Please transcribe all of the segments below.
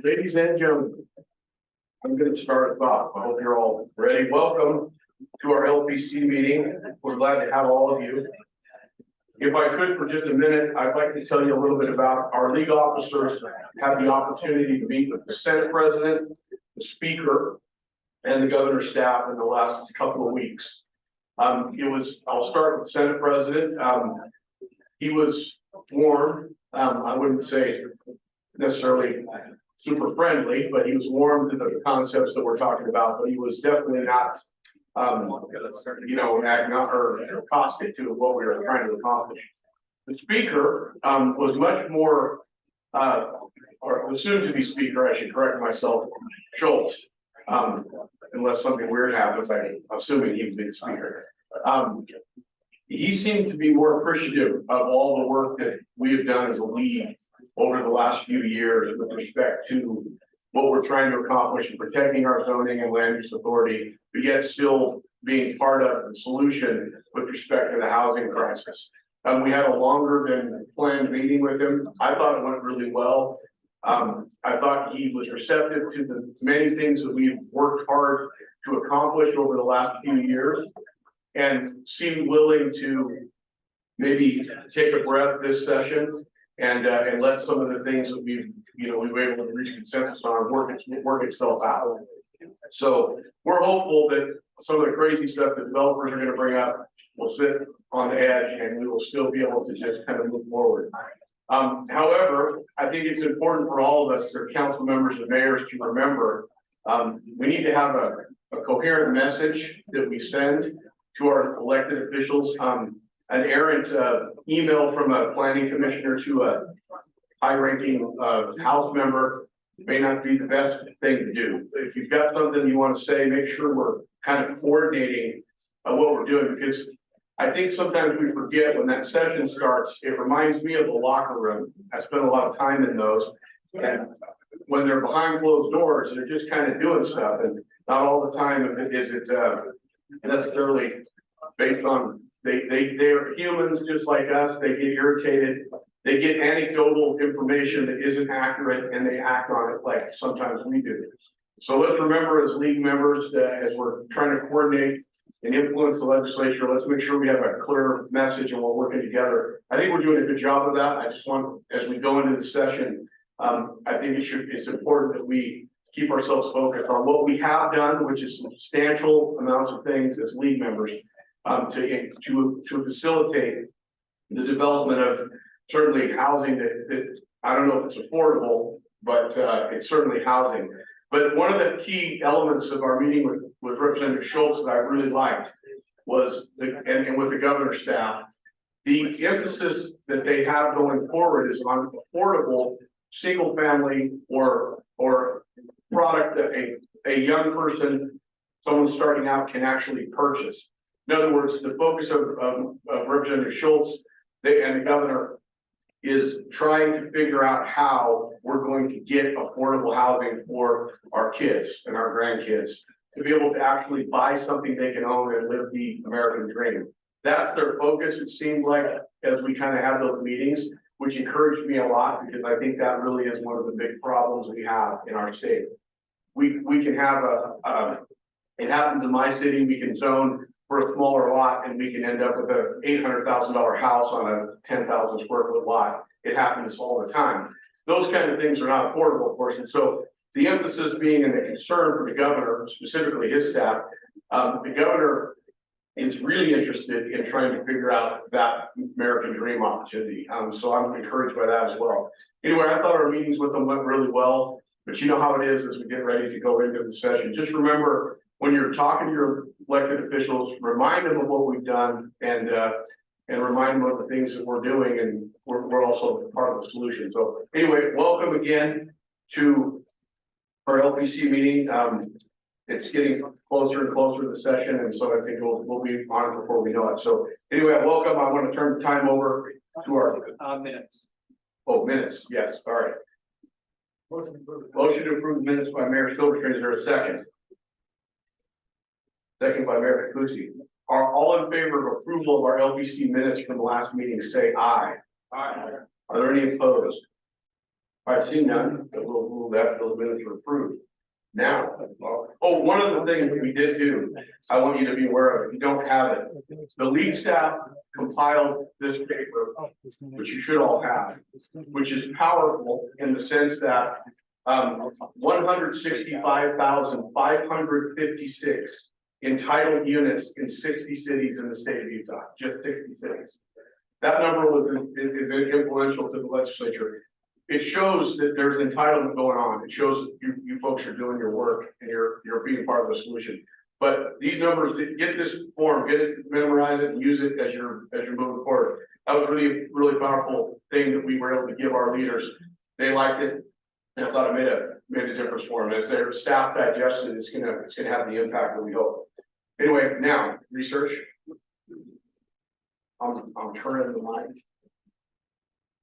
Ladies and gentlemen, I'm going to start us off. I hope you're all ready. Welcome to our LPC meeting. We're glad to have all of you. If I could, for just a minute, I'd like to tell you a little bit about our league officers had the opportunity to meet with the Senate President, the Speaker, and the Governor's staff in the last couple of weeks. I'll start with the Senate President. He was warm. I wouldn't say necessarily super friendly, but he was warm to the concepts that we're talking about, but he was definitely not, caustic to what we were trying to accomplish. The Speaker was much more, or the soon-to-be Speaker, I should correct myself, Schultz, unless something weird happens, I'm assuming he would be the Speaker. He seemed to be more appreciative of all the work that we have done as a league over the last few years with respect to what we're trying to accomplish in protecting our zoning and land use authority, but yet still being part of the solution with respect to the housing crisis. We had a longer than planned meeting with him. I thought it went really well. I thought he was receptive to the many things that we've worked hard to accomplish over the last few years, and seemed willing to maybe take a breath this session and let some of the things that we were able to reach consensus on work itself out. So we're hopeful that some of the crazy stuff that developers are going to bring up will sit on the edge, and we will still be able to just kind of move forward. However, I think it's important for all of us, our council members and mayors, to remember we need to have a coherent message that we send to our elected officials. An errant email from a planning commissioner to a high-ranking House member may not be the best thing to do. If you've got something you want to say, make sure we're kind of coordinating what we're doing, because I think sometimes we forget when that session starts. It reminds me of the locker room. I spent a lot of time in those, and when they're behind closed doors, they're just kind of doing stuff, and not all the time is it necessarily based on. They're humans just like us. They get irritated. They get anecdotal information that isn't accurate, and they act on it like sometimes we do. So let's remember, as league members, as we're trying to coordinate and influence the legislature, let's make sure we have a clear message and we're working together. I think we're doing a good job of that. I just want, as we go into the session, I think it's important that we keep ourselves focused on what we have done, which is substantial amounts of things as league members. To facilitate the development of certainly housing that I don't know if it's affordable, but it's certainly housing. But one of the key elements of our meeting with Representative Schultz that I really liked was, and with the governor's staff, the emphasis that they have going forward is on affordable single family or product that a young person, someone starting out, can actually purchase. In other words, the focus of Representative Schultz and the governor is trying to figure out how we're going to get affordable housing for our kids and our grandkids to be able to actually buy something they can own and live the American dream. That's their focus, it seemed like, as we kind of have those meetings, which encouraged me a lot, because I think that really is one of the big problems we have in our state. We can have it happens in my city, we can zone for a smaller lot, and we can end up with a $800,000 house on a 10,000 square foot lot. It happens all the time. Those kind of things are not affordable, of course. And so the emphasis being, and the concern for the governor, specifically his staff, the governor is really interested in trying to figure out that American dream opportunity. So I'm encouraged by that as well. Anyway, I thought our meetings with them went really well, but you know how it is as we get ready to go into the session. Just remember, when you're talking to your elected officials, remind them of what we've done, and remind them of the things that we're doing, and we're also part of the solution. So anyway, welcome again to our LPC meeting. It's getting closer and closer to the session, and so I think we'll be on it before we know it. So anyway, welcome. I want to turn the time over to our minutes. Oh, minutes. Yes. All right. Motion to approve the minutes by Mayor Silverstream. Is there a second? Second by Mayor Kuzi. Are all in favor of approval of our LPC minutes from the last meeting, say aye. Aye. Are there any opposed? All right, seeing none, we'll left, those minutes were approved. Now, oh, one of the things that we did do, I want you to be aware of, if you don't have it, the lead staff compiled this paper, which you should all have, which is powerful in the sense that 165,556 entitled units in 60 cities in the state of Utah, just 60 cities. That number is influential to the legislature. It shows that there's entitlement going on. It shows that you folks are doing your work and you're being part of the solution. But these numbers, get this form, get it, memorize it, and use it as you're moving forward. That was really powerful thing that we were able to give our leaders. They liked it, and I thought it made a difference for them. As their staff digested, it's gonna have the impact that we hope. Anyway, now research. I'm turning the mic.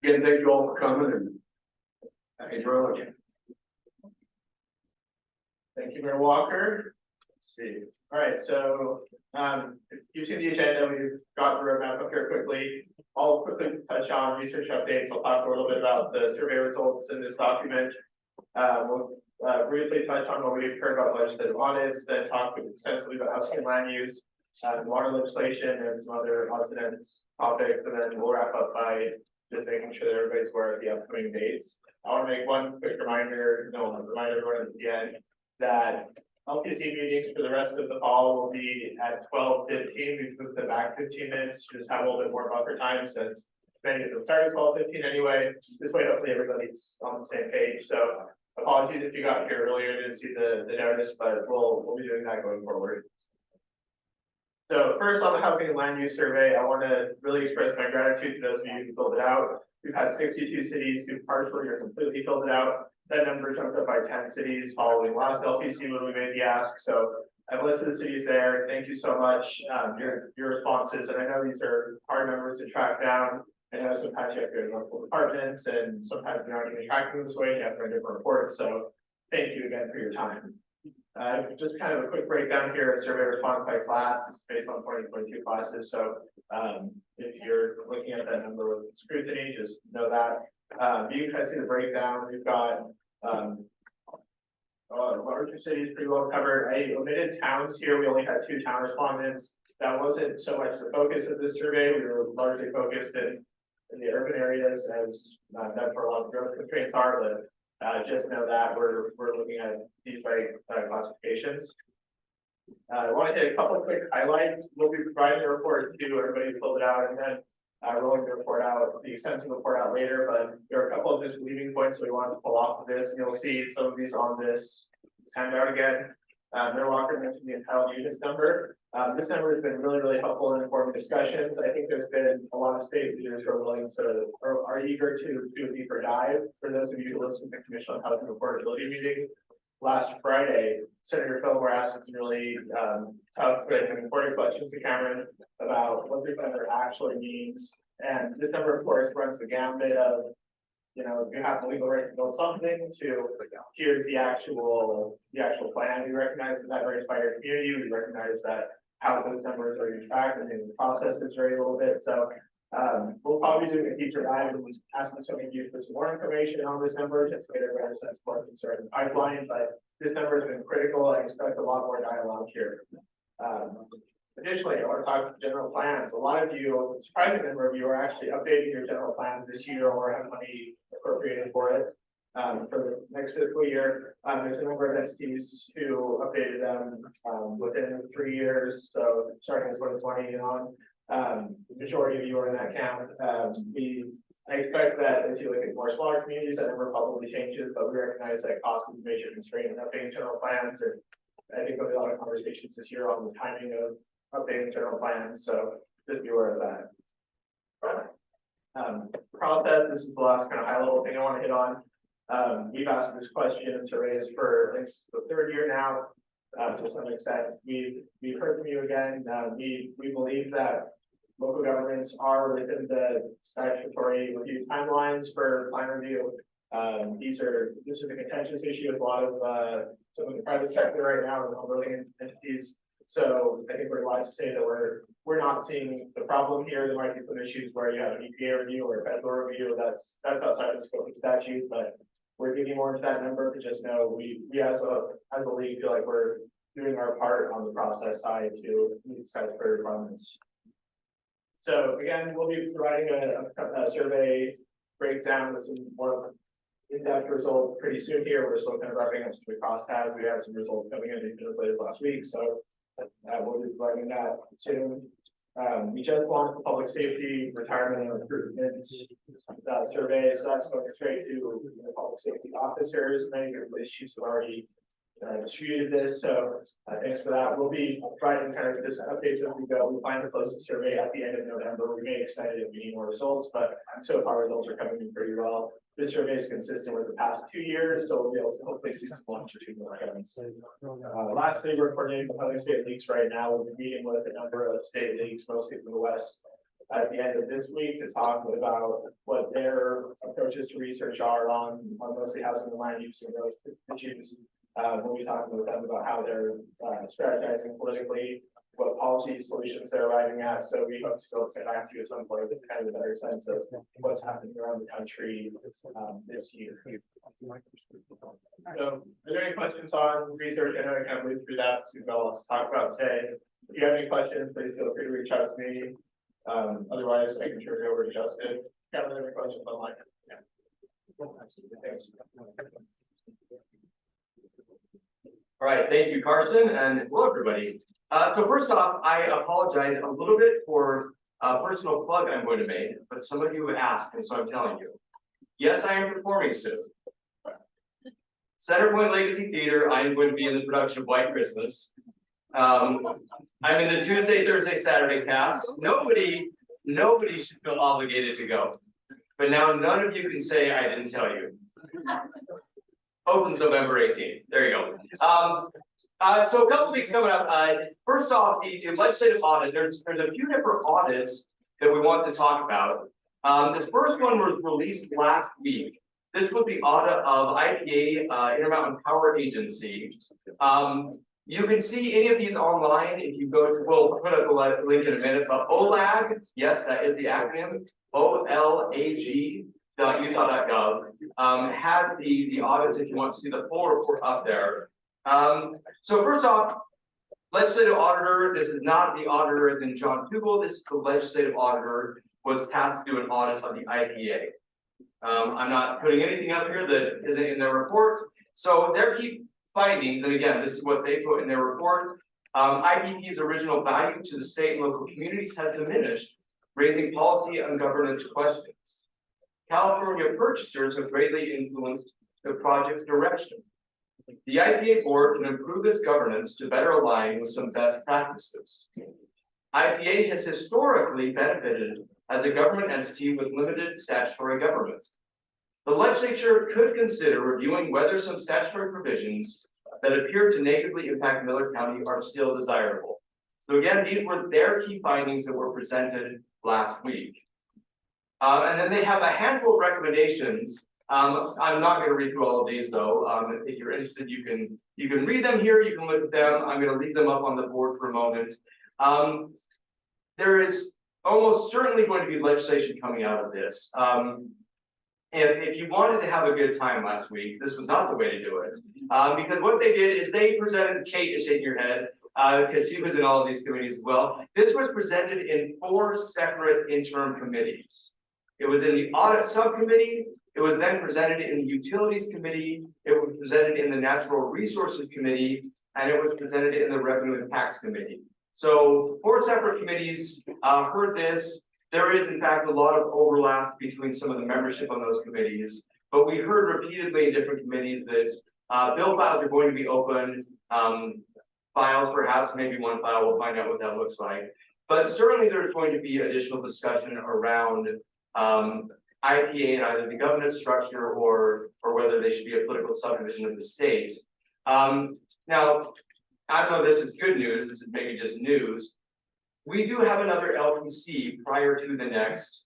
Again, thank you all for coming and enjoy lunch. Thank you, Mayor Walker. Let's see. All right, so if you've seen the agenda, we've got the roadmap up here quickly. I'll quickly touch on research updates. I'll talk a little bit about the survey results in this document. We'll briefly touch on what we've heard about legislative audits, then talk extensively about housing and land use, water legislation, and some other odds and ends topics, and then we'll wrap up by just making sure that everybody's aware of the upcoming dates. I want to make one quick reminder, remind everyone at the end that LPC meetings for the rest of the fall will be at 12:15. We've moved them back 15 minutes, just have a little bit more buffer time since many of them start at 12:15 anyway. This way, hopefully everybody's on the same page. So apologies if you got here earlier and didn't see the notice, but we'll be doing that going forward. So first on the housing and land use survey, I want to really express my gratitude to those of you who filled it out. We've had 62 cities who partially or completely filled it out. That number jumped up by 10 cities following last LPC when we made the ask. So I've listed the cities there. Thank you so much. Your responses, and I know these are hard numbers to track down. I know sometimes you have to go to multiple departments, and sometimes you're not even tracking this way. You have to run different reports. So thank you again for your time. Just kind of a quick breakdown here of survey response by class. This is based on 2022 classes. So if you're looking at that number with scrutiny, just know that. You can kind of see the breakdown. We've got larger cities pretty well covered. I omitted towns here. We only had 2 town respondents. That wasn't so much the focus of this survey. We were largely focused in the urban areas, as that's where a lot of growth constraints are, but just know that we're looking at these by classifications. I want to hit a couple of quick highlights. We'll be providing the report to everybody who filled it out, and then rolling the report out, the extensive report out later. But there are a couple of just leading points that we wanted to pull off of this, and you'll see some of these on this handout again. Mayor Walker mentioned the entitled units number. This number has been really helpful in informing discussions. I think there's been a lot of state leaders who are willing to, or are eager to do a deeper dive. For those of you who listened to the Commission on Housing Affordability meeting last Friday, Senator Fillmore asked some really tough and important questions to Cameron about what this number actually means. And this number, of course, runs the gambit of, you have the legal right to build something, to here's the actual plan. We recognize that varies by your community. We recognize that how those numbers are being tracked and the process is very little bit. So we'll probably do a deeper dive and asking some of you for some more information on this number, just to get a better sense of what concern in the pipeline. But this number has been critical. I expect a lot more dialogue here. Additionally, I want to talk general plans. A lot of you, a surprising number of you, are actually updating your general plans this year or have money appropriated for it for the next fiscal year. There's a number of entities who updated them within 3 years, so starting in 2020 and on. The majority of you are in that count. I expect that as you look at more smaller communities, that number probably changes, but we recognize that cost is a major constraint in updating general plans, and I think there'll be a lot of conversations this year on the timing of updating general plans, so just be aware of that. Process, this is the last kind of high level thing I want to hit on. We've asked this question to raise for the 3rd year now. To some extent, we've heard from you again. We believe that local governments are within the statutory review timelines for plan review. This is a contentious issue with a lot of some of the private sector right now and home building entities. So I think we're wise to say that we're not seeing the problem here. There might be some issues where you have an EPA review or a federal review that's outside of the scope of statute, but we're getting more into that number, but just know we as a league feel like we're doing our part on the process side to meet statutory requirements. So again, we'll be providing a survey breakdown with some more in-depth results pretty soon here. We're still kind of wrapping up some of the crosstabs. We had some results coming in even as late as last week, so we'll be providing that soon. We just launched the public safety retirement and recruitment survey, so that's going straight to the public safety officers. Many of the police chiefs have already distributed this, so thanks for that. We'll be providing kind of just updates as we go. We plan to close the survey at the end of November. We may extend it if we need more results, but so far results are coming in pretty well. This survey is consistent with the past 2 years, so we'll be able to hopefully see some longitude more evidence. Lastly, we're coordinating with other state leagues right now. We'll be meeting with a number of state leagues, mostly from the West, at the end of this week to talk about what their approaches to research are on mostly housing and land use and those issues. We'll be talking with them about how they're strategizing politically, what policy solutions they're arriving at. So we hope to be able to get back to you at some point with kind of a better sense of what's happening around the country this year. So, are there any questions on research? I know I kind of moved through that to go let's talk about today. If you have any questions, please feel free to reach out to me. Otherwise, I can turn it over to Justin. Have any questions online? Yeah. Thanks. All right, thank you, Carson, and hello, everybody. So first off, I apologize a little bit for a personal plug I'm going to make, but some of you have asked, and so I'm telling you. Yes, I am performing soon. Centerpoint Legacy Theater, I am going to be in the production of White Christmas. I'm in the Tuesday, Thursday, Saturday cast. Nobody should feel obligated to go. But now none of you can say I didn't tell you. Opens November 18th. There you go. So a couple of things coming up. First off, the legislative audit. There's a few different audits that we want to talk about. This first one was released last week. This was the audit of IPA, Intermountain Power Agency. You can see any of these online if you go to, we'll put up the link in a minute, but OLAG, yes, that is the acronym, OLAG.utah.gov, has the audits if you want to see the full report up there. So first off, legislative auditor, this is not the auditor than John Tugel, this is the legislative auditor was tasked to do an audit of the IPA. I'm not putting anything up here that isn't in their report. So their key findings, and again, this is what they put in their report. IPP's original value to the state and local communities has diminished, raising policy and governance questions. California purchasers have greatly influenced the project's direction. The IPA board can improve its governance to better align with some best practices. IPA has historically benefited as a government entity with limited statutory government. The legislature could consider reviewing whether some statutory provisions that appear to negatively impact Miller County are still desirable. So again, these were their key findings that were presented last week. And then they have a handful of recommendations. I'm not going to read through all of these though. If you're interested, you can read them here, you can look at them. I'm going to leave them up on the board for a moment. There is almost certainly going to be legislation coming out of this. If you wanted to have a good time last week, this was not the way to do it. Because what they did is they presented, Kate is shaking your head, because she was in all of these committees as well. This was presented in 4 separate interim committees. It was in the audit subcommittee, it was then presented in the utilities committee, it was presented in the natural resources committee, and it was presented in the revenue and tax committee. So 4 separate committees heard this. There is in fact a lot of overlap between some of the membership on those committees, but we heard repeatedly in different committees that bill files are going to be open, files perhaps, maybe one file, we'll find out what that looks like. But certainly there's going to be additional discussion around IPA and either the governance structure or whether they should be a political subdivision of the state. Now, I don't know if this is good news, this is maybe just news. We do have another LPC prior to the next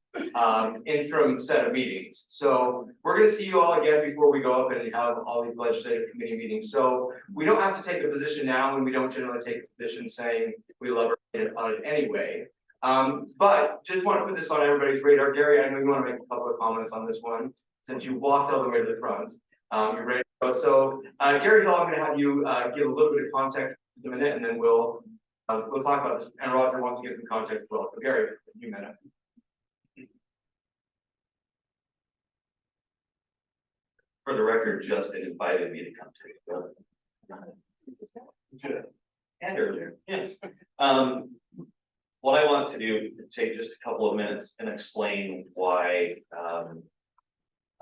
interim set of meetings. So we're going to see you all again before we go up and have all these legislative committee meetings. So we don't have to take a position now, and we don't generally take a position saying we love it on it anyway. But just want to put this on everybody's radar. Gary, I know you want to make a couple of comments on this one since you walked all the way to the front. You're ready to go. So, Gary Hill, I'm gonna have you, give a little bit of context in a minute, and then we'll talk about this. And Roger wants to give some context as well. So Gary, a few minutes. For the record, Justin invited me to come to it. And earlier, yes. What I want to do, take just a couple of minutes and explain why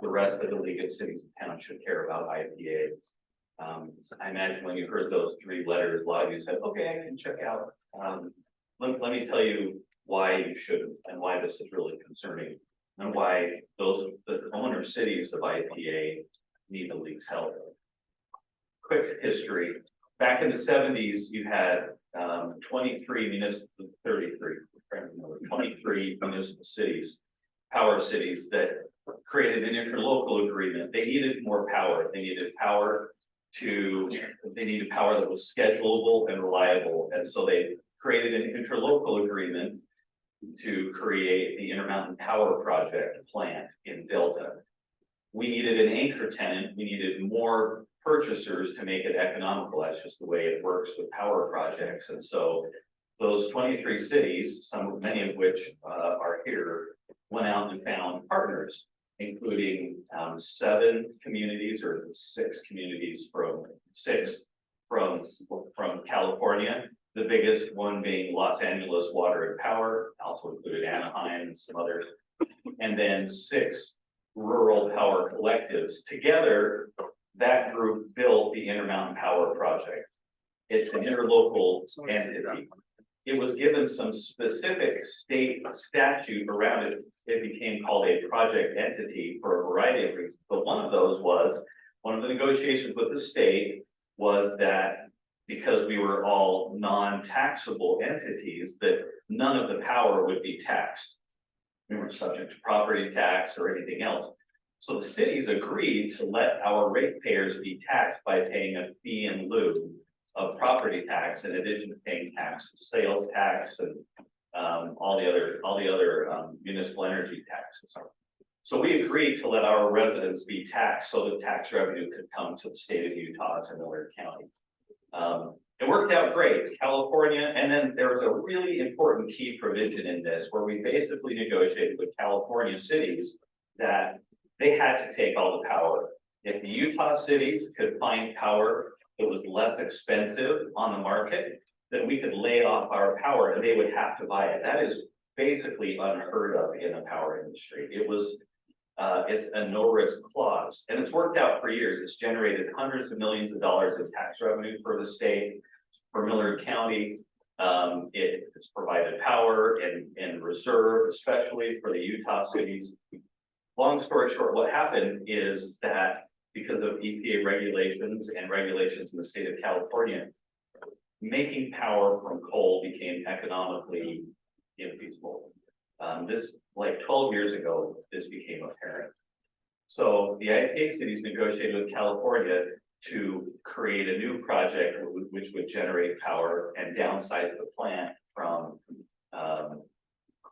the rest of the League of Cities and Towns should care about IPAs. I imagine when you heard those 3 letters, a lot of you said, okay, I can check out. Let me tell you why you shouldn't and why this is really concerning and why the owner cities of IPA need the league's help. Quick history. Back in the 70s, you had 23 municipal, 23 municipal cities, power cities that created an interlocal agreement. They needed more power. They needed power that was schedulable and reliable. And so they created an interlocal agreement to create the Intermountain Power Project plant in Delta. We needed an anchor tenant. We needed more purchasers to make it economical. That's just the way it works with power projects. And so those 23 cities, many of which are here, went out and found partners, including 7 communities or 6 communities from California. The biggest one being Los Angeles Water and Power, also included Anaheim and some others, and then 6 rural power collectives. Together, that group built the Intermountain Power Project. It's an interlocal entity. It was given some specific state statute around it. It became called a project entity for a variety of reasons. But one of the negotiations with the state was that because we were all non-taxable entities, that none of the power would be taxed. We weren't subject to property tax or anything else. So the cities agreed to let our ratepayers be taxed by paying a fee in lieu of property tax, in addition to paying tax, sales tax, and all the other municipal energy taxes. So we agreed to let our residents be taxed so that tax revenue could come to the state of Utah to Millard County. It worked out great, California, and then there was a really important key provision in this where we basically negotiated with California cities that they had to take all the power. If the Utah cities could find power that was less expensive on the market, then we could lay off our power and they would have to buy it. That is basically unheard of in the power industry. It's a no-risk clause, and it's worked out for years. It's generated hundreds of millions of dollars in tax revenue for the state, for Millard County. It's provided power and reserve, especially for the Utah cities. Long story short, what happened is that because of EPA regulations and regulations in the state of California, making power from coal became economically infeasible. This, like 12 years ago, this became apparent. So the IPA cities negotiated with California to create a new project which would generate power and downsize the plant from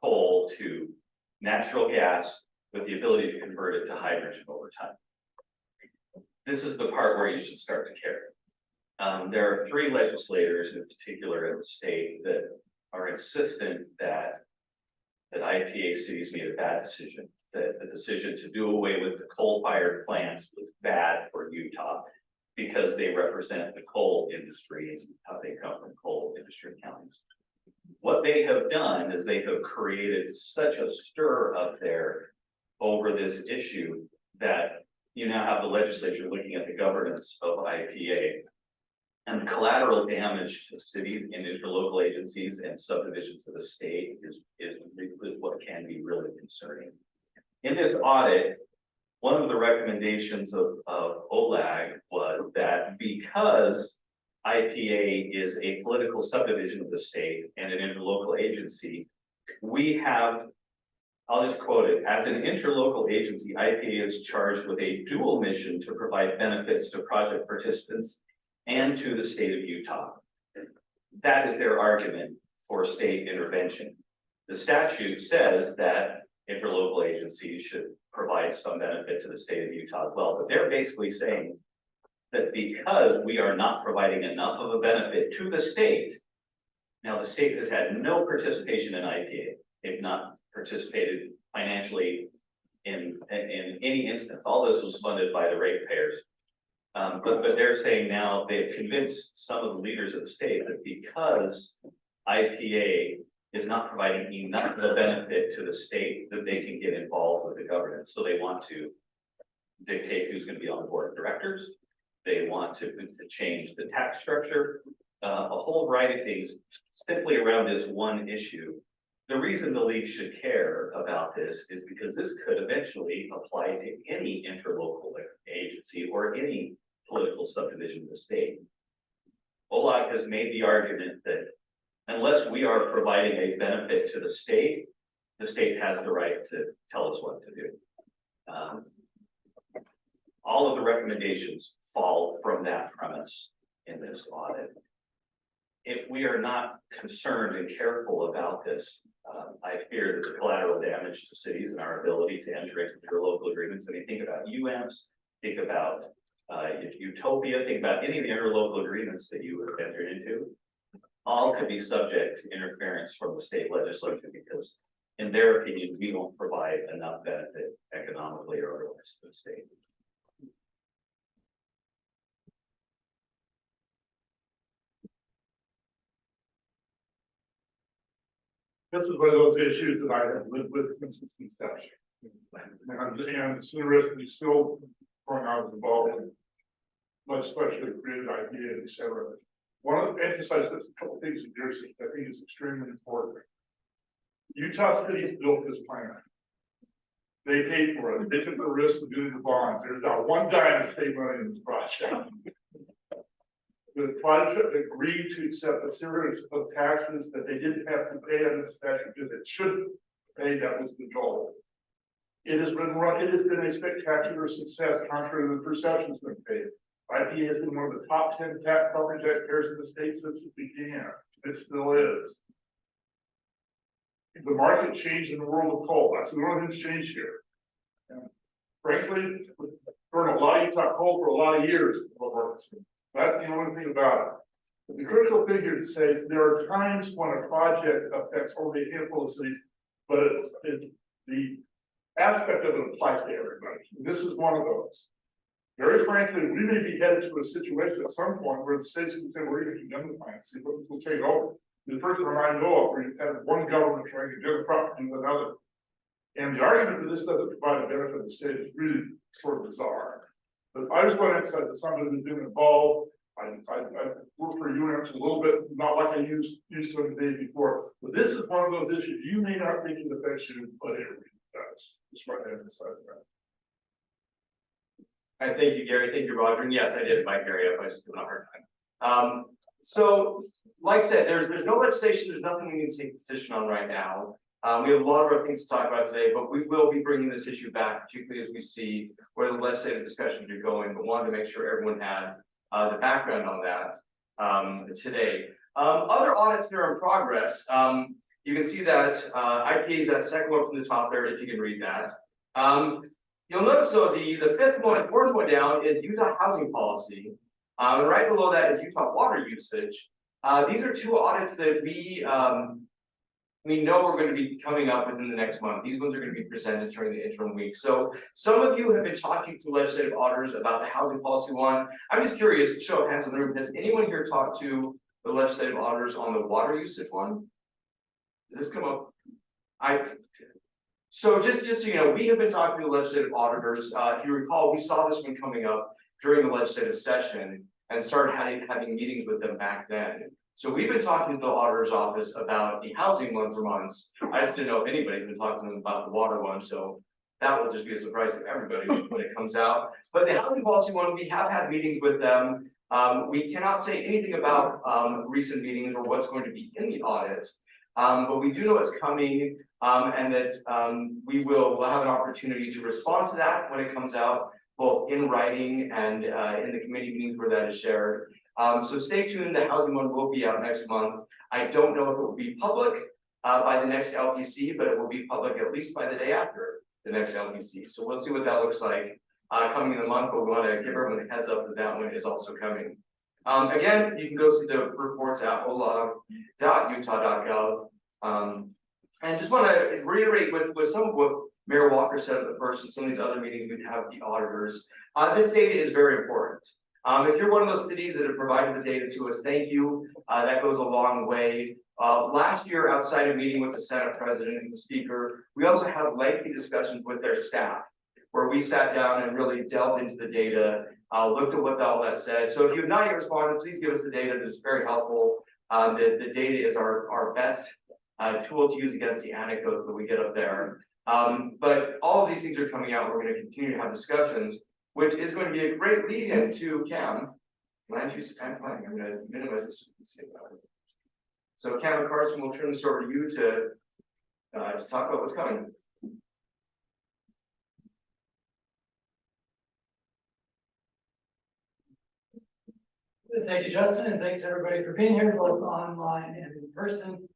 coal to natural gas with the ability to convert it to hydrogen over time. This is the part where you should start to care. There are 3 legislators in particular in the state that are insistent that IPA cities made a bad decision, that the decision to do away with the coal-fired plants was bad for Utah because they represent the coal industry and how they come from coal industry counties. What they have done is they have created such a stir up there over this issue that you now have the legislature looking at the governance of IPA. And collateral damage to cities and interlocal agencies and subdivisions of the state is what can be really concerning. In this audit, one of the recommendations of OLAG was that because IPA is a political subdivision of the state and an interlocal agency, we have, I'll just quote it, as an interlocal agency, IPA is charged with a dual mission to provide benefits to project participants and to the state of Utah. That is their argument for state intervention. The statute says that interlocal agencies should provides some benefit to the state of Utah as well, but they're basically saying that because we are not providing enough of a benefit to the state, now the state has had no participation in IPA. They've not participated financially in any instance. All this was funded by the ratepayers. But they're saying now they've convinced some of the leaders of the state that because IPA is not providing enough of a benefit to the state, that they can get involved with the governance. So they want to dictate who's going to be on the board of directors. They want to change the tax structure, a whole variety of things simply around this one issue. The reason the league should care about this is because this could eventually apply to any interlocal agency or any political subdivision of the state. OLOC has made the argument that unless we are providing a benefit to the state has the right to tell us what to do. All of the recommendations fall from that premise in this audit. If we are not concerned and careful about this, I fear that the collateral damage to cities and our ability to enter into interlocal agreements, and you think about UAMs, think about Utopia, think about any of the interlocal agreements that you have entered into, all could be subject to interference from the state legislature because, in their opinion, we won't provide enough benefit economically or otherwise to the state. This is one of those issues that I have lived with since its inception. And the risk is still going out of the ball, much especially created ideas, et cetera. One of the emphasize a couple things in Jersey that I think is extremely important. Utah cities built this plant. They paid for it. They took the risk of doing the bonds. There's not one dime to save money in this project. The project agreed to accept a series of taxes that they didn't have to pay under the statute because it shouldn't pay. That was the goal. It has been run. It has been a spectacular success, contrary to the perceptions been paid. IPA has been one of the top 10 property taxpayers in the state since it began. It still is. The market changed in the world of coal. That's the only thing that's changed here. And frankly, we've burned a lot of Utah coal for a lot of years. That's the only thing about it. But the critical thing here to say is there are times when a project affects only a handful of cities, but the aspect of it applies to everybody. And this is one of those. Very frankly, we may be headed to a situation at some point where the states can say, we're going to condemn the plant, see what will take over. The first one I know of, where you have one government trying to get a property with another. And the argument that this doesn't provide a benefit to the state is really sort of bizarre. But I just want to emphasize that somebody who's been involved. I worked for UAMs a little bit, not like I used to the day before. But this is one of those issues you may not think it affects you, but it really does. Just want to emphasize that. I thank you, Gary. Thank you, Roger. And yes, I did invite Gary up. I just giving a hard time. So, like I said, there's no legislation. There's nothing we need to take a decision on right now. We have a lot of other things to talk about today, but we will be bringing this issue back, particularly as we see where the legislative discussions are going. But wanted to make sure everyone had the background on that today. Other audits that are in progress. You can see that IPA is that second one from the top there, if you can read that. You'll notice though the fifth one, fourth one down is Utah housing policy. And right below that is Utah water usage. These are two audits that we know we're going to be coming up within the next month. These ones are going to be presented during the interim week. So some of you have been talking to legislative auditors about the housing policy one. I'm just curious, show of hands in the room, has anyone here talked to the legislative auditors on the water usage one? Does this come up? So just so you know, we have been talking to legislative auditors. If you recall, we saw this one coming up during the legislative session and started having meetings with them back then. So we've been talking to the auditor's office about the housing one for months. I just didn't know if anybody's been talking to them about the water one, so that will just be a surprise to everybody when it comes out. But the housing policy one, we have had meetings with them. We cannot say anything about recent meetings or what's going to be in the audit, but we do know it's coming, and that we'll have an opportunity to respond to that when it comes out, both in writing and in the committee meetings where that is shared. So stay tuned, the housing one will be out next month. I don't know if it will be public by the next LPC, but it will be public at least by the day after. the next LPC. So we'll see what that looks like coming in the month, but we want to give everyone a heads up that that one is also coming. Again, you can go to the reports at olog.utah.gov. And just want to reiterate with some of what Mayor Walker said at the first and some of these other meetings we have the auditors. This data is very important. If you're one of those cities that have provided the data to us, thank you. That goes a long way. Last year, outside of meeting with the Senate President and the Speaker, we also had lengthy discussions with their staff, where we sat down and really delved into the data, looked at what all that said. So if you have not yet responded, please give us the data. That's very helpful. The data is our best tool to use against the anecdotes that we get up there. But all of these things are coming out. We're going to continue to have discussions, which is going to be a great lead into Cam. Land use and planning. I'm going to minimize this. So Cam and Carson, we'll turn this over to you to talk about what's coming. Thank you, Justin, and thanks everybody for being here, both online and in person.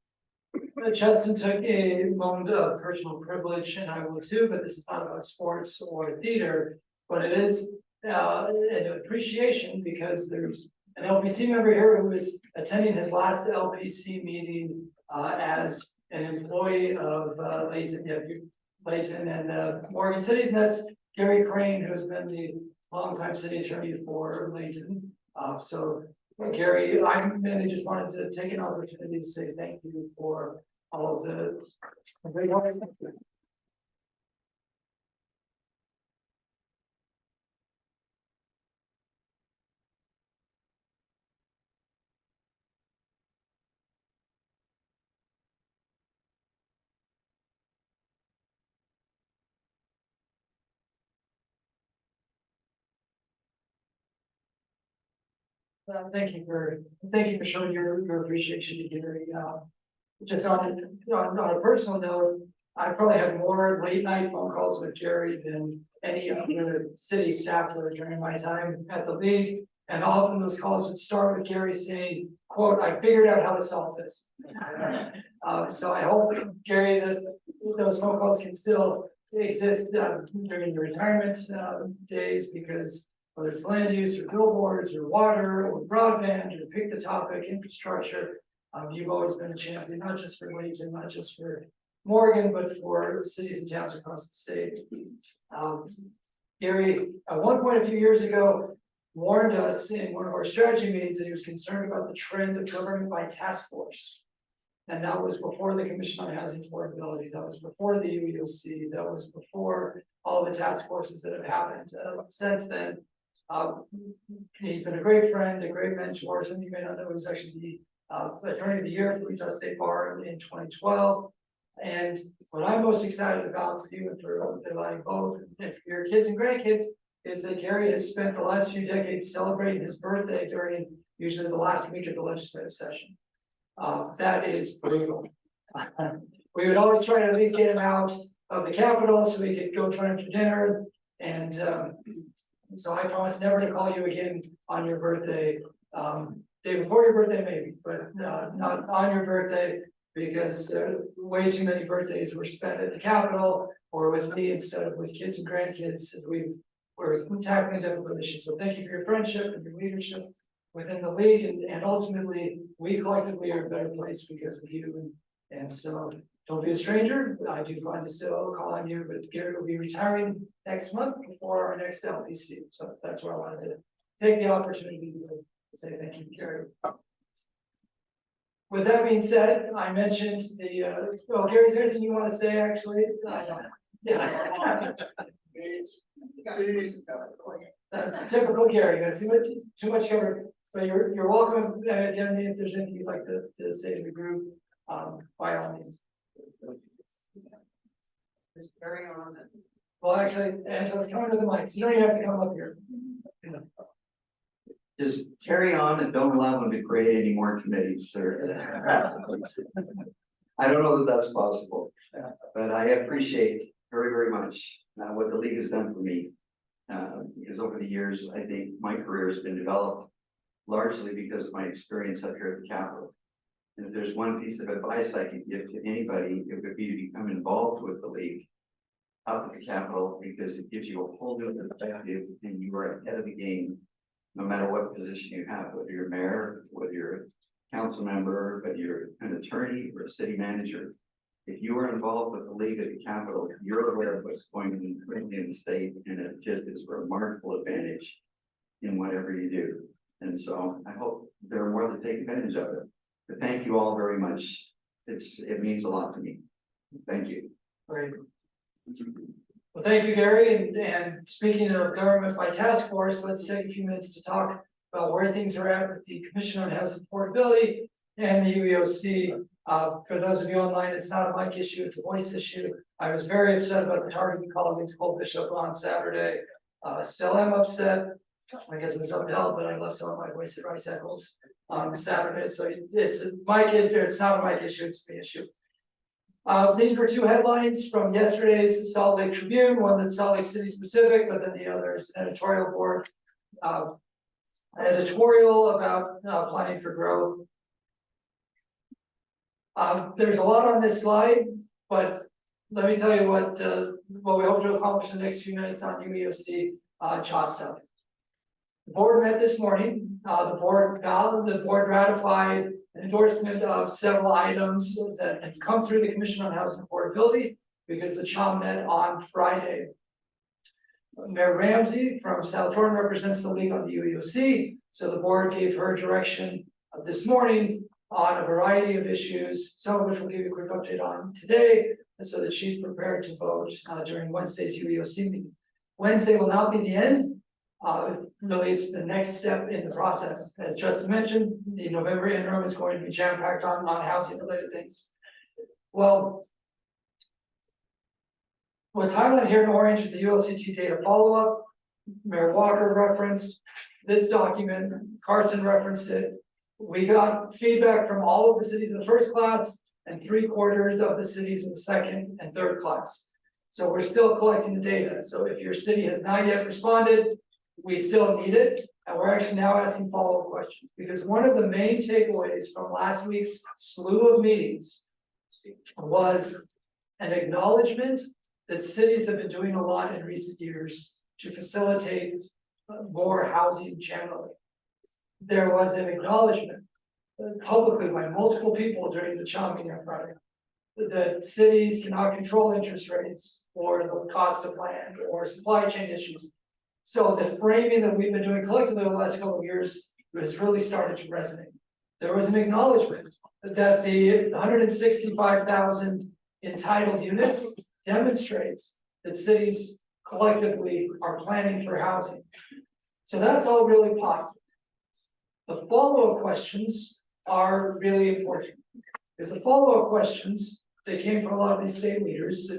Justin took a moment of personal privilege, and I will too, but this is not about sports or theater, but it is an appreciation because there's an LPC member here who is attending his last LPC meeting as an employee of Layton and Morgan Cities, and that's Gary Crane, who has been the longtime city attorney for Layton. So Gary, I mainly just wanted to take an opportunity to say thank you for all of the great work. Thank you for showing your appreciation to Gary. Just on a personal note, I probably had more late night phone calls with Gary than any other city staffer during my time at the league. And often those calls would start with Gary saying, quote, "I figured out how to solve this." So I hope, Gary, that those phone calls can still exist during your retirement days, because whether it's land use or billboards or water or broadband or pick the topic, infrastructure, you've always been a champion, not just for Layton, not just for Morgan, but for cities and towns across the state. Gary, at one point a few years ago, warned us in one of our strategy meetings that he was concerned about the trend of government by task force. And that was before the Commission on Housing Affordability, that was before the UEOC, that was before all the task forces that have happened since then. He's been a great friend, a great mentor. Some of you may not know, he was actually the Attorney of the Year for Utah State Bar in 2012. And what I'm most excited about for you and for both and for your kids and grandkids is that Gary has spent the last few decades celebrating his birthday during usually the last week of the legislative session. That is brutal. We would always try to at least get him out of the Capitol so we could go join him for dinner. And so I promise never to call you again on your birthday. Day before your birthday, maybe, but not on your birthday, because way too many birthdays were spent at the Capitol or with me instead of with kids and grandkids as we're tackling difficult issues. So thank you for your friendship and your leadership within the league, and ultimately we collectively are a better place because of you. And so don't be a stranger. I do plan to still call on you, but Gary will be retiring next month before our next LPC. So that's where I wanted to take the opportunity to say thank you, Gary. With that being said, I mentioned the, Gary, is there anything you want to say actually? Yeah. Typical Gary, got too much covered, but you're welcome at the end if there's anything you'd like to say to the group, by all means. Just carry on. Well, actually, Angela's coming to the mic, so you don't even have to come up here. Just carry on and don't allow them to create any more committees, sir. I don't know that that's possible, but I appreciate very, very much what the league has done for me. Because over the years, I think my career has been developed largely because of my experience up here at the Capitol. And if there's one piece of advice I could give to anybody, it would be to become involved with the league. up at the Capitol because it gives you a whole new perspective and you are ahead of the game. No matter what position you have, whether you're mayor, whether you're a council member, whether you're an attorney or a city manager. If you are involved with the league at the Capitol, you're aware of what's going on in the state, and it just is a remarkable advantage in whatever you do. And so I hope there are more that take advantage of it. But thank you all very much. It means a lot to me. Thank you. Great. Well, thank you, Gary, and speaking of government by task force, let's take a few minutes to talk about where things are at with the Commission on Housing Affordability and the UEOC. For those of you online, it's not a mic issue, it's a voice issue. I was very upset about the targeted calling to Cole Bishop on Saturday. Still am upset. I guess it was upheld, but I left some of my voice at Rice Eccles on Saturday. So it's a mic issue, it's not a mic issue, it's the issue. These were two headlines from yesterday's Salt Lake Tribune, one that's Salt Lake City specific, but then the other is an editorial board. Editorial about planning for growth. There's a lot on this slide, but let me tell you what we hope to accomplish in the next few minutes on UEOC CHA stuff. The board met this morning. The board ratified an endorsement of several items that have come through the Commission on Housing Affordability because the CHA met on Friday. Mayor Ramsey from South Jordan represents the league on the UEOC, so the board gave her direction this morning on a variety of issues, some of which we'll give you a quick update on today, so that she's prepared to vote during Wednesday's UEOC meeting. Wednesday will not be the end. Really, it's the next step in the process. As Justin mentioned, the November interim is going to be jam-packed on housing-related things. Well, what's highlighted here in orange is the ULCT data follow-up. Mayor Walker referenced this document. Carson referenced it. We got feedback from all of the cities in the first class and 3/4 of the cities in the second and third class. So we're still collecting the data. So if your city has not yet responded, we still need it. And we're actually now asking follow-up questions because one of the main takeaways from last week's slew of meetings was an acknowledgement that cities have been doing a lot in recent years to facilitate more housing generally. There was an acknowledgement publicly by multiple people during the CHA meeting on Friday that cities cannot control interest rates or the cost of land or supply chain issues. So the framing that we've been doing collectively over the last couple of years has really started to resonate. There was an acknowledgement that the 165,000 entitled units demonstrates that cities collectively are planning for housing. So that's all really positive. The follow-up questions are really important because the follow-up questions that came from a lot of these state leaders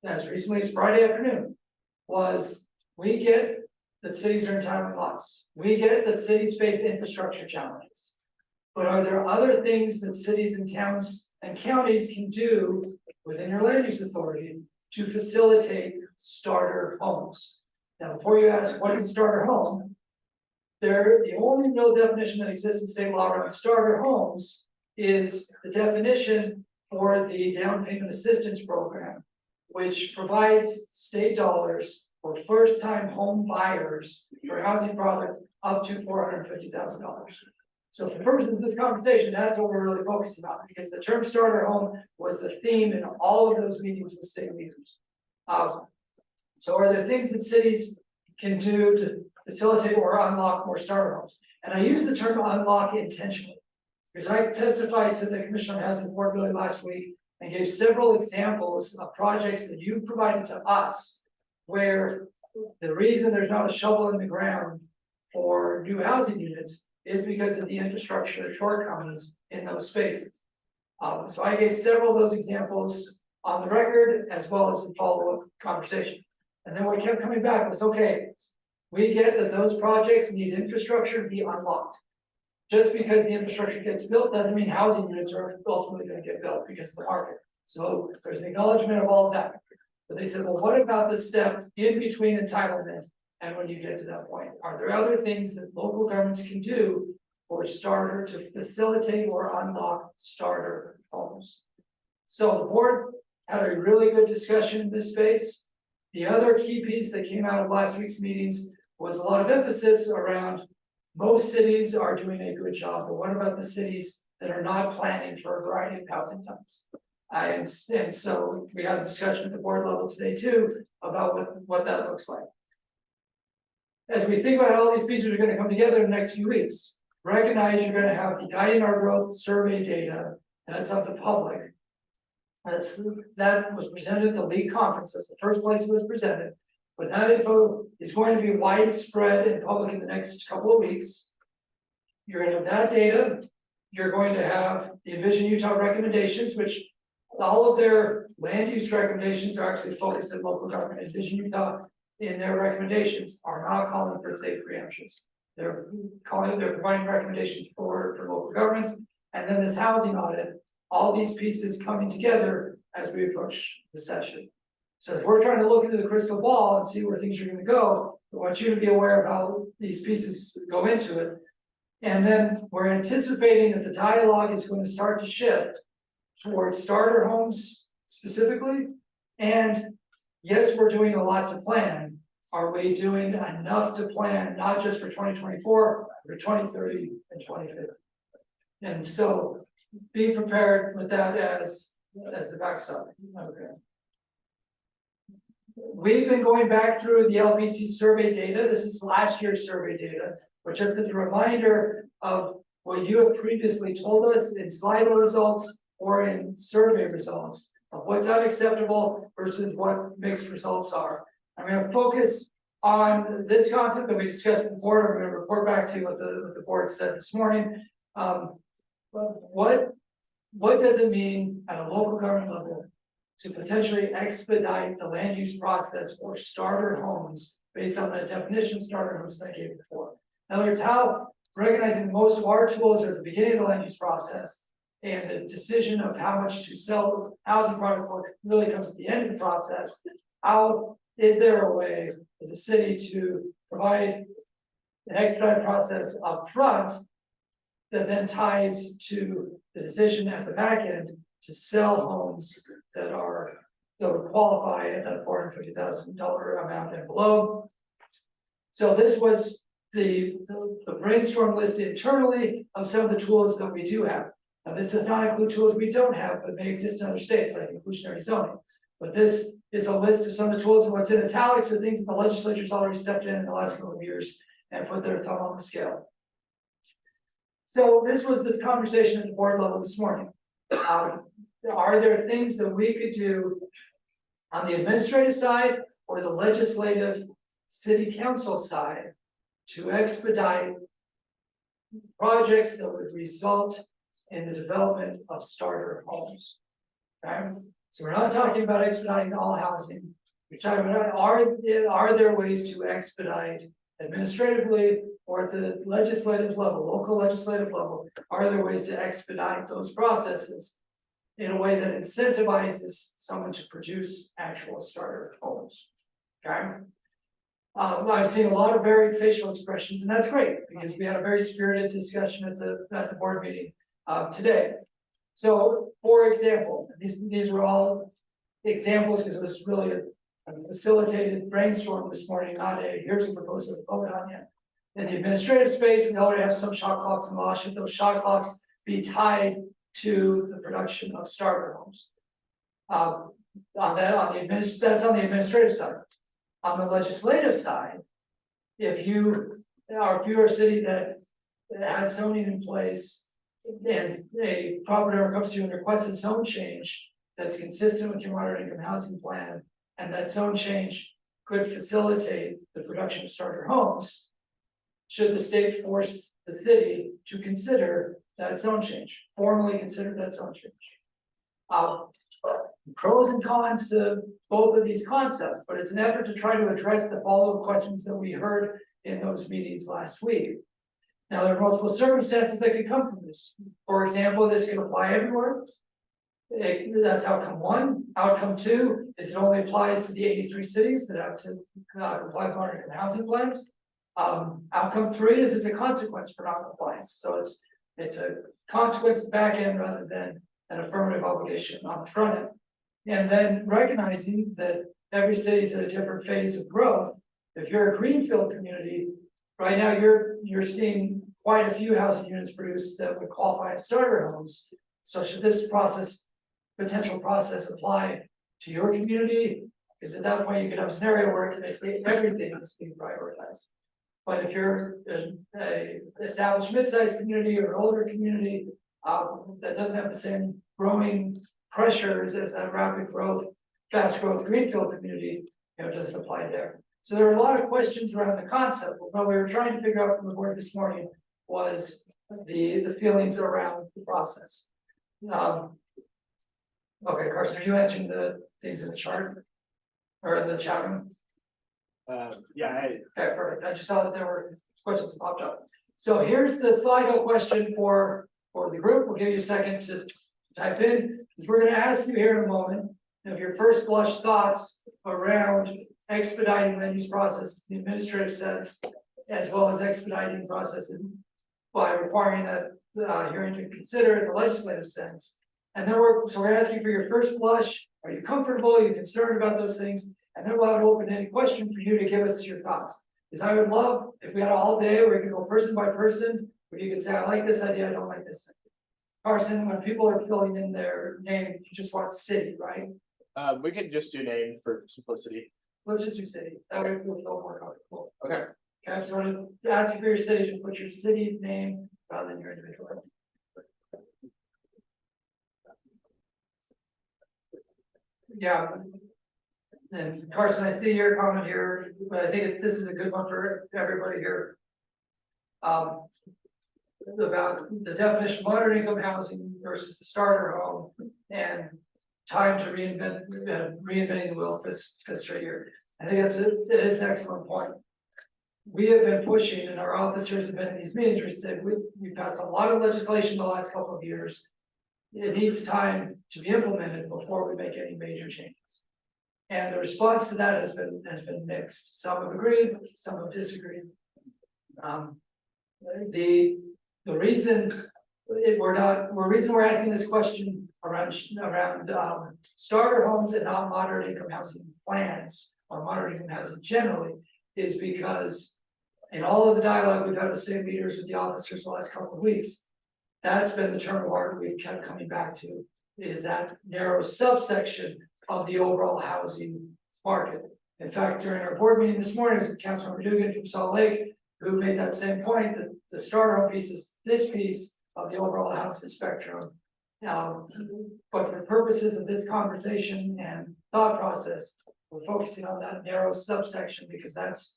as recently as Friday afternoon was, we get that cities are entitling lots. We get that cities face infrastructure challenges. But are there other things that cities and towns and counties can do within your land use authority to facilitate starter homes? Now, before you ask what is a starter home, the only real definition that exists in state law around starter homes is the definition for the down payment assistance program, which provides state dollars for first-time home buyers for housing product up to $450,000. So for purposes of this conversation, that's what we're really focusing on, because the term starter home was the theme in all of those meetings with state leaders. So are there things that cities can do to facilitate or unlock more starter homes? And I use the term unlock intentionally, because I testified to the Commission on Housing Affordability last week and gave several examples of projects that you've provided to us where the reason there's not a shovel in the ground for new housing units is because of the infrastructure shortcomings in those spaces. So I gave several of those examples on the record as well as in follow-up conversation. And then what kept coming back was, okay, we get that those projects need infrastructure to be unlocked. Just because the infrastructure gets built doesn't mean housing units are ultimately going to get built because of the market. So there's an acknowledgement of all of that. But they said, well, what about the step in between entitlement and when you get to that point? Are there other things that local governments can do for starter to facilitate or unlock starter homes? So the board had a really good discussion in this space. The other key piece that came out of last week's meetings was a lot of emphasis around most cities are doing a good job, but what about the cities that are not planning for a variety of housing types? And so we had a discussion at the board level today too, about what that looks like. As we think about how all these pieces are gonna come together in the next few weeks, recognize you're gonna have the Guiding Our Growth survey data, that's of the public. That was presented at the league conference, that's the first place it was presented. But that info is going to be widespread and public in the next couple of weeks. You're gonna have that data, you're going to have the Envision Utah recommendations, which all of their land use recommendations are actually focused at local government. Envision Utah in their recommendations are not calling for state preemptions. They're providing recommendations for local governments, and then this housing audit, all these pieces coming together as we approach the session. So as we're trying to look into the crystal ball and see where things are gonna go, I want you to be aware of how these pieces go into it. And then we're anticipating that the dialogue is going to start to shift towards starter homes specifically. And yes, we're doing a lot to plan. Are we doing enough to plan, not just for 2024, for 2030 and 2050? And so be prepared with that as the backstop. Okay. We've been going back through the LPC survey data. This is last year's survey data, but just as a reminder of what you have previously told us in Slido results or in survey results of what's unacceptable versus what mixed results are. I'm going to focus on this concept that we discussed before. I'm going to report back to you what the board said this morning. What does it mean at a local government level to potentially expedite the land use process for starter homes based on the definition of starter homes that I gave before? In other words, how recognizing most of our tools are at the beginning of the land use process, and the decision of how much to sell housing product for really comes at the end of the process. How is there a way as a city to provide an expedited process up front that then ties to the decision at the back end to sell homes that would qualify at that $450,000 amount and below? So this was the brainstorm list internally of some of the tools that we do have. Now, this does not include tools we don't have, but may exist in other states, like inclusionary zoning. But this is a list of some of the tools, and what's in italics are things that the legislature's already stepped in the last couple of years and put their thumb on the scale. So this was the conversation at the board level this morning. Are there things that we could do on the administrative side or the legislative city council side to expedite projects that would result in the development of starter homes? Okay, so we're not talking about expediting all housing. We're talking about are there ways to expedite administratively or at the legislative level, local legislative level? Are there ways to expedite those processes in a way that incentivizes someone to produce actual starter homes? Okay. I've seen a lot of varied facial expressions, and that's great because we had a very spirited discussion at the board meeting today. So, for example, these were all examples because it was really a facilitated brainstorm this morning, not a here's a proposal to vote on yet. In the administrative space, we already have some shot clocks in law. Should those shot clocks be tied to the production of starter homes? That's on the administrative side. On the legislative side, if you are a city that has zoning in place and a property owner comes to you and requests a zone change that's consistent with your moderate income housing plan, and that zone change could facilitate the production of starter homes, should the state force the city to consider that zone change, formally consider that zone change? Pros and cons to both of these concepts, but it's an effort to try to address the follow-up questions that we heard in those meetings last week. Now, there are multiple circumstances that could come from this. For example, this could apply everywhere. That's outcome one. Outcome two is it only applies to the 83 cities that have to comply with moderate income housing plans. Outcome three is it's a consequence for non-compliance. So it's a consequence at the back end rather than an affirmative obligation on the front end. And then recognizing that every city's at a different phase of growth. If you're a greenfield community, right now you're seeing quite a few housing units produced that would qualify as starter homes. So should this potential process apply to your community? Because at that point, you could have a scenario where basically everything is being prioritized. But if you're a established mid-sized community or older community, that doesn't have the same growing pressures as that rapid growth, fast growth greenfield community, it doesn't apply there. So there are a lot of questions around the concept. What we were trying to figure out from the board this morning was the feelings around the process. Okay, Carson, are you answering the things in the chart or the chat room? Yeah, Okay, perfect. I just saw that there were questions that popped up. So here's the Slido question for the group. We'll give you a second to type in, because we're going to ask you here in a moment of your first blush thoughts around expediting land use processes in the administrative sense, as well as expediting processes by requiring that hearing to consider in the legislative sense. And then we're asking for your first blush. Are you comfortable? Are you concerned about those things? And then we'll have an open-ended question for you to give us your thoughts. Because I would love if we had a whole day where we could go person by person, where you could say, I like this idea, I don't like this idea. Carson, when people are filling in their name, you just want city, right? we could just do name for simplicity. Let's just do city. That way we'll feel more comfortable. Okay. Okay, so to ask you for your city, just put your city's name rather than your individual. Yeah. And Carson, I see your comment here, but I think this is a good one for everybody here. About the definition of moderate income housing versus the starter home and time to reinventing the wheel fits right here. I think it is an excellent point. We have been pushing, and our officers have been in these meetings. We said we passed a lot of legislation the last couple of years. It needs time to be implemented before we make any major changes. And the response to that has been mixed. Some have agreed, some have disagreed. The reason we're asking this question around starter homes and not moderate income housing plans or moderate income housing generally is because in all of the dialogue we've had with state leaders with the officers the last couple of weeks, that's been the term of art we kept coming back to, is that narrow subsection of the overall housing market. In fact, during our board meeting this morning, Councilmember Dugan from Salt Lake, who made that same point, that the starter home piece is this piece of the overall housing spectrum. But for purposes of this conversation and thought process, we're focusing on that narrow subsection because that's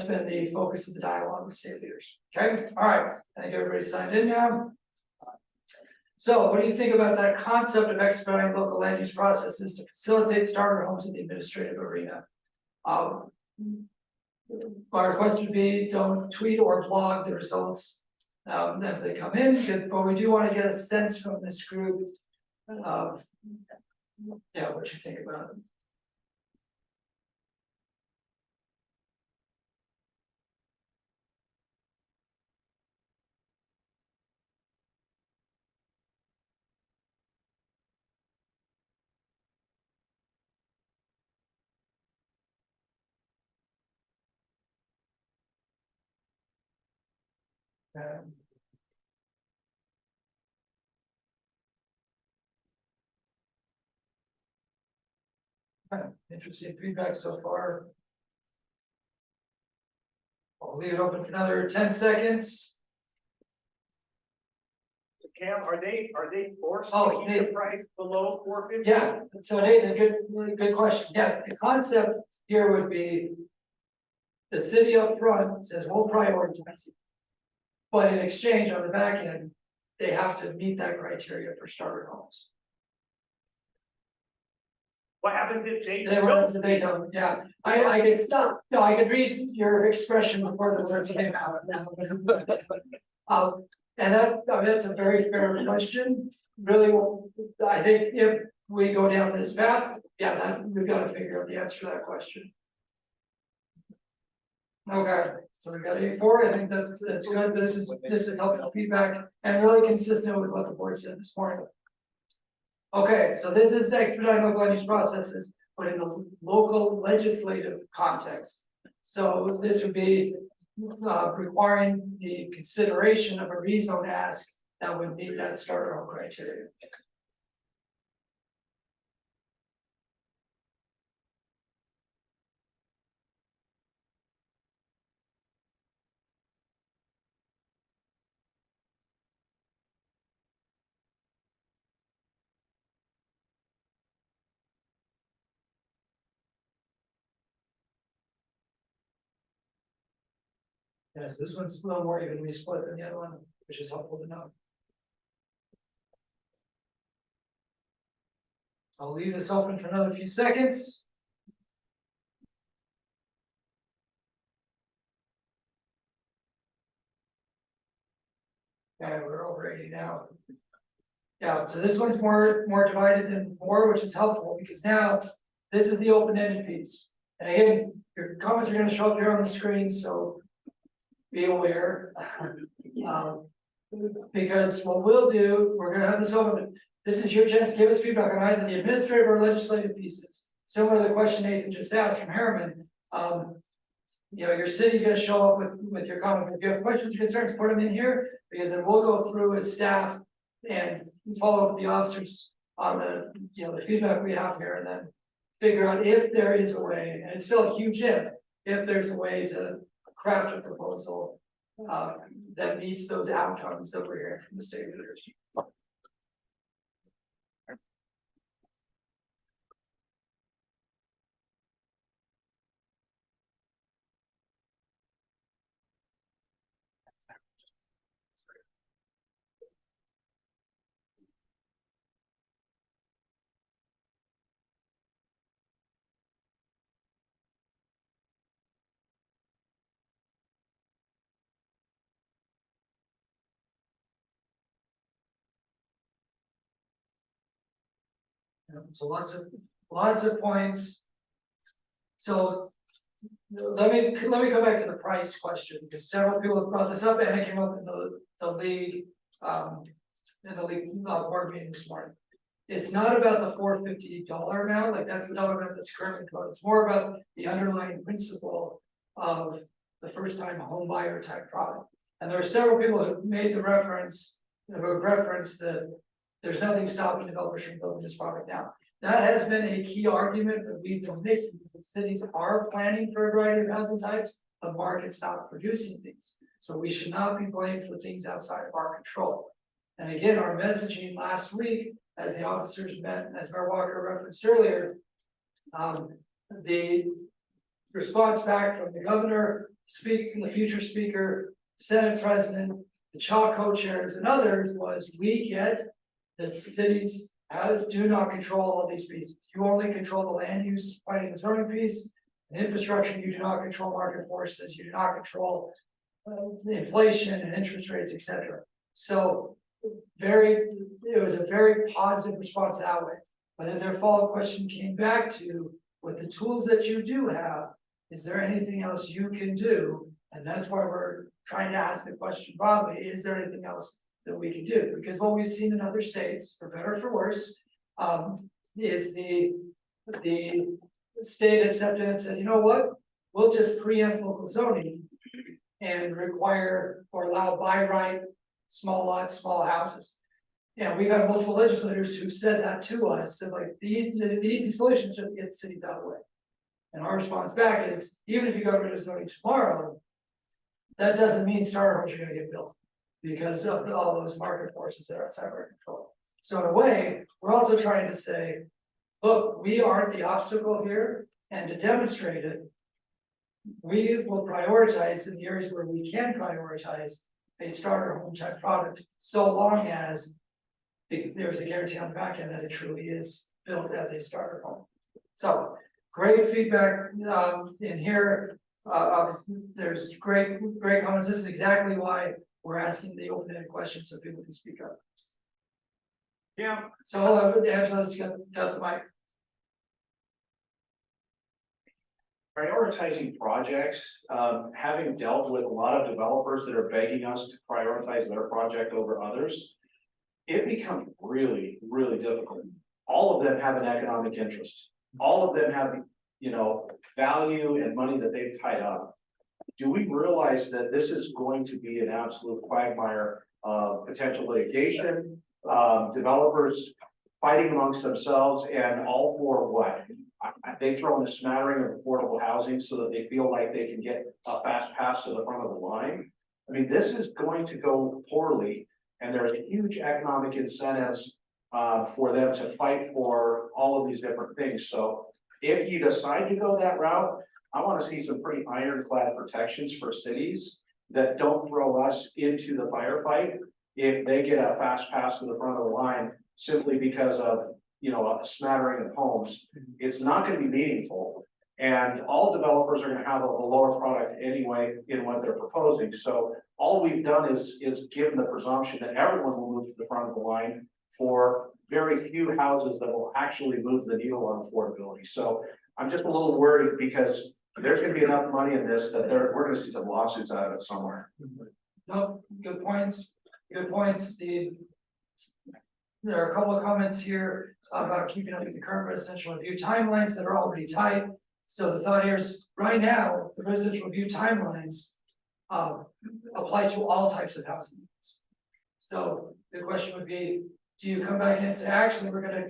been the focus of the dialogue with state leaders. Okay, all right. I think everybody's signed in now. So what do you think about that concept of expediting local land use processes to facilitate starter homes in the administrative arena? Our request would be don't tweet or blog the results as they come in, but we do want to get a sense from this group of what you think about it. Interesting feedback so far. I'll leave it open for another 10 seconds. Cam, are they forced Oh, to keep Nathan. the price below 450? Yeah, so Nathan, good question. Yeah, the concept here would be the city up front says we'll prioritize it. But in exchange on the back end, they have to meet that criteria for starter homes. What happens if they They don't, yeah, I could stop, no, I could read your expression before the words came out. And that's a very fair question. Really, I think if we go down this path, we've got to figure out the answer to that question. Okay, so we've got 84. I think that's good. This is helpful feedback and really consistent with what the board said this morning. Okay, so this is expediting local land use processes but in the local legislative context. So this would be requiring the consideration of a rezone ask that would meet that starter home criteria. Yes, this one's a little more evenly split than the other one, which is helpful to know. I'll leave this open for another few seconds. And we're over 80 now. Yeah, so this one's more divided than before, which is helpful because now this is the open-ended piece. And again, your comments are going to show up here on the screen, so be aware. Because what we'll do, we're going to have this open. This is your chance to give us feedback on either the administrative or legislative pieces. Similar to the question Nathan just asked from Harriman. You know, your city's going to show up with your comment. If you have questions or concerns, put them in here because then we'll go through as staff and follow up with the officers on the, you know, the feedback we have here, and then figure out if there is a way, and it's still a huge if there's a way to craft a proposal that meets those outcomes that we're hearing from the state leaders. So lots of points. So let me go back to the price question because several people have brought this up and it came up in the league board meeting this morning. It's not about the $450 amount, like that's the dollar amount that's currently quoted. It's more about the underlying principle of the first time home buyer type product. And there are several people who made the reference, who have referenced that there's nothing stopping developers from building this product now. That has been a key argument that we've been making because the cities are planning for a variety of housing types, the market's not producing things. So we should not be blamed for things outside of our control. And again, our messaging last week, as the officers met, as Mayor Walker referenced earlier, the response back from the governor, the future speaker, Senate president, the CHA co-chairs and others was we get that cities do not control all these pieces. You only control the land use, planning and zoning piece, and infrastructure. You do not control market forces. You do not control the inflation and interest rates, etc. So it was a very positive response that way. But then their follow-up question came back to, with the tools that you do have, is there anything else you can do? And that's why we're trying to ask the question broadly, is there anything else that we can do? Because what we've seen in other states, for better or for worse, is the state has stepped in and said, you know what, we'll just preempt local zoning and require or allow by right small lots, small houses. Yeah, we've had multiple legislators who said that to us, so like the easy solution is just get cities out of the way. And our response back is, even if you got rid of zoning tomorrow, that doesn't mean starter homes are going to get built because of all those market forces that are outside of our control. So in a way, we're also trying to say, look, we aren't the obstacle here, and to demonstrate it, we will prioritize in the areas where we can prioritize a starter home type product, so long as there's a guarantee on the back end that it truly is built as a starter home. So great feedback in here. Obviously, there's great comments. This is exactly why we're asking the open-ended questions so people can speak up. Yeah. So Angela's got the mic. Prioritizing projects, having dealt with a lot of developers that are begging us to prioritize their project over others, it becomes really, really difficult. All of them have an economic interest. all of them have, you know, value and money that they've tied up. Do we realize that this is going to be an absolute quagmire of potential litigation, developers fighting amongst themselves and all for what? They throw in a smattering of affordable housing so that they feel like they can get a fast pass to the front of the line. I mean, this is going to go poorly, and there's huge economic incentives for them to fight for all of these different things. So if you decide to go that route, I want to see some pretty ironclad protections for cities that don't throw us into the firefight if they get a fast pass to the front of the line simply because of, you know, a smattering of homes. It's not going to be meaningful. And all developers are going to have a lower product anyway in what they're proposing. So all we've done is given the presumption that everyone will move to the front of the line for very few houses that will actually move the needle on affordability. So I'm just a little worried because there's going to be enough money in this that we're going to see some lawsuits out of it somewhere. No, good points, good points, Steve. There are a couple of comments here about keeping up with the current residential review timelines that are already tight. So the thought here is, right now, the residential review timelines apply to all types of housing units. So the question would be, do you come back and say, actually, we're gonna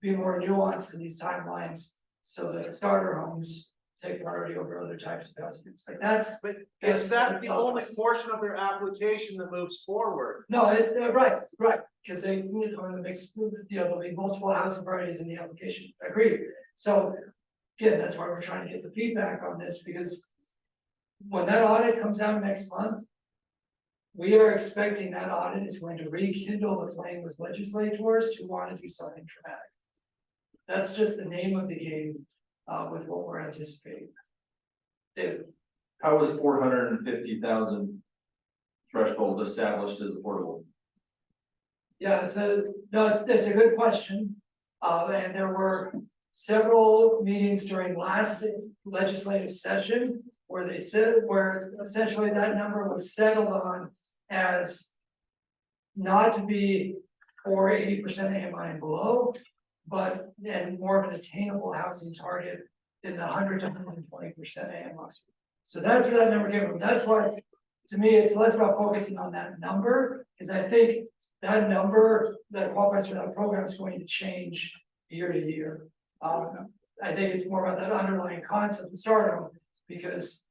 be more nuanced in these timelines so that starter homes take priority over other types of housing units? Like that's. But is that the only portion of their application that moves forward? No, right, because they need to mix, you know, there'll be multiple housing varieties in the application, agreed. So, again, that's why we're trying to get the feedback on this, because when that audit comes out next month, we are expecting that audit is going to rekindle the flame with legislators who want to do something dramatic. That's just the name of the game with what we're anticipating. David. How was 450,000 threshold established as affordable? Yeah, it's a good question. And there were several meetings during last legislative session where they said, where essentially that number was settled on as not to be for 80% AMI and below, but then more of an attainable housing target in the 100 to 120% AMI. So that's where that number came from. That's why, to me, it's less about focusing on that number, because I think that number that qualifies for that program is going to change year to year. I think it's more about that underlying concept of starter home, because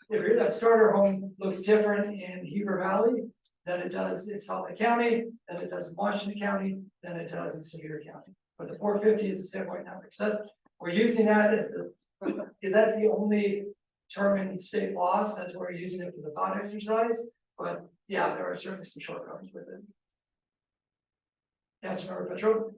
if that starter home looks different in Heber Valley than it does in Salt Lake County, than it does in Washington County, than it does in Sevier County. But the 450 is the standpoint number. So that, we're using that as the, because that's the only term in state laws. That's why we're using it for the thought exercise. But yeah, there are certainly some shortcomings with it. Councilmember Petro.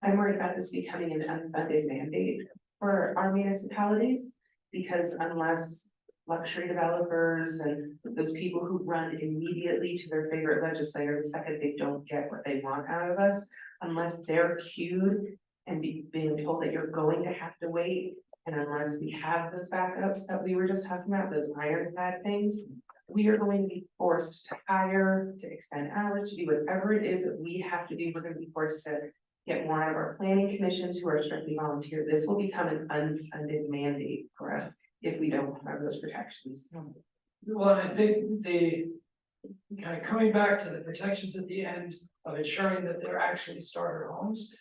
I'm worried about this becoming an unfunded mandate for our municipalities, because unless luxury developers and those people who run immediately to their favorite legislator the second they don't get what they want out of us, unless they're cued and being told that you're going to have to wait, and unless we have those backups that we were just talking about, those ironclad things, we are going to be forced to hire, to extend hours, to do whatever it is that we have to do. We're going to be forced to get more out of our planning commissions who are strictly volunteer. This will become an unfunded mandate for us if we don't have those protections. Well, and I think the kind of coming back to the protections at the end of ensuring that they're actually starter homes.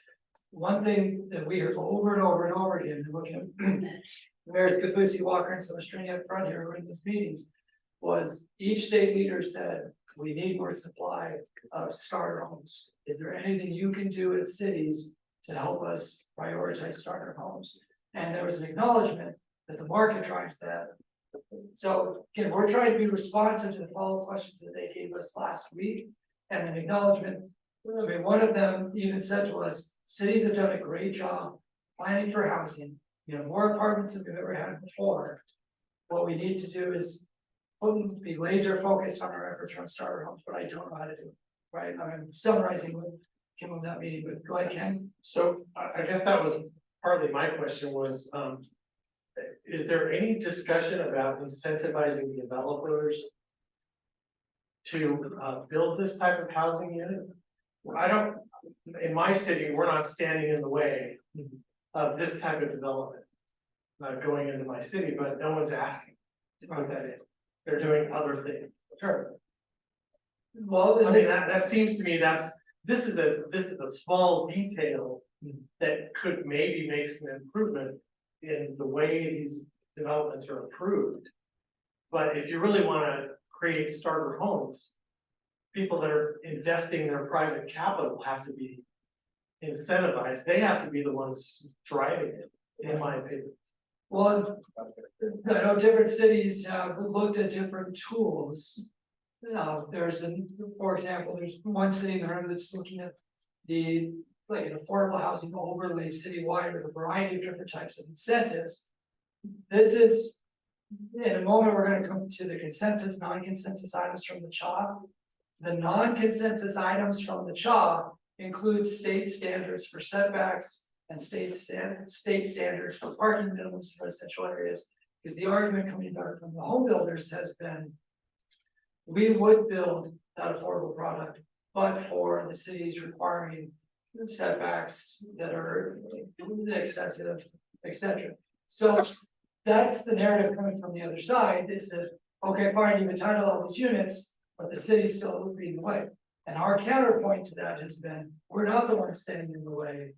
One thing that we heard over and over and over again, and looking at Mayor's Kapusi, Walker, and some string up front here in these meetings, was each state leader said, we need more supply of starter homes. Is there anything you can do at cities to help us prioritize starter homes? And there was an acknowledgement that the market drives that. So again, we're trying to be responsive to the follow-up questions that they gave us last week, and an acknowledgement. I mean, one of them even said to us, cities have done a great job planning for housing. You know, more apartments than we've ever had before. What we need to do is be laser focused on our efforts around starter homes, but I don't know how to do it. Right? I'm summarizing what came from that meeting, but go ahead, Ken. So I guess that was partly my question was, is there any discussion about incentivizing developers to build this type of housing unit? I don't, in my city, we're not standing in the way of this type of development. Going into my city, but no one's asking to put that in. They're doing other things. Sure. Well, I mean, that seems to me this is a small detail that could maybe make some improvement in the way these developments are approved. But if you really wanna create starter homes, people that are investing their private capital have to be incentivized. They have to be the ones driving it, in my opinion. well, I know different cities have looked at different tools. For example, there's one city in the room that's looking at like an affordable housing overlay citywide with a variety of different types of incentives. This is, in a moment, we're gonna come to the consensus, non-consensus items from the CHA. The non-consensus items from the CHA include state standards for setbacks and state standards for parking minimums in residential areas. Because the argument coming back from the home builders has been, we would build that affordable product, but for the cities requiring setbacks that are excessive, etc. So that's the narrative coming from the other side, is that, okay, fine, you entitle all these units, but the city's still leading the way. And our counterpoint to that has been, we're not the ones standing in the way.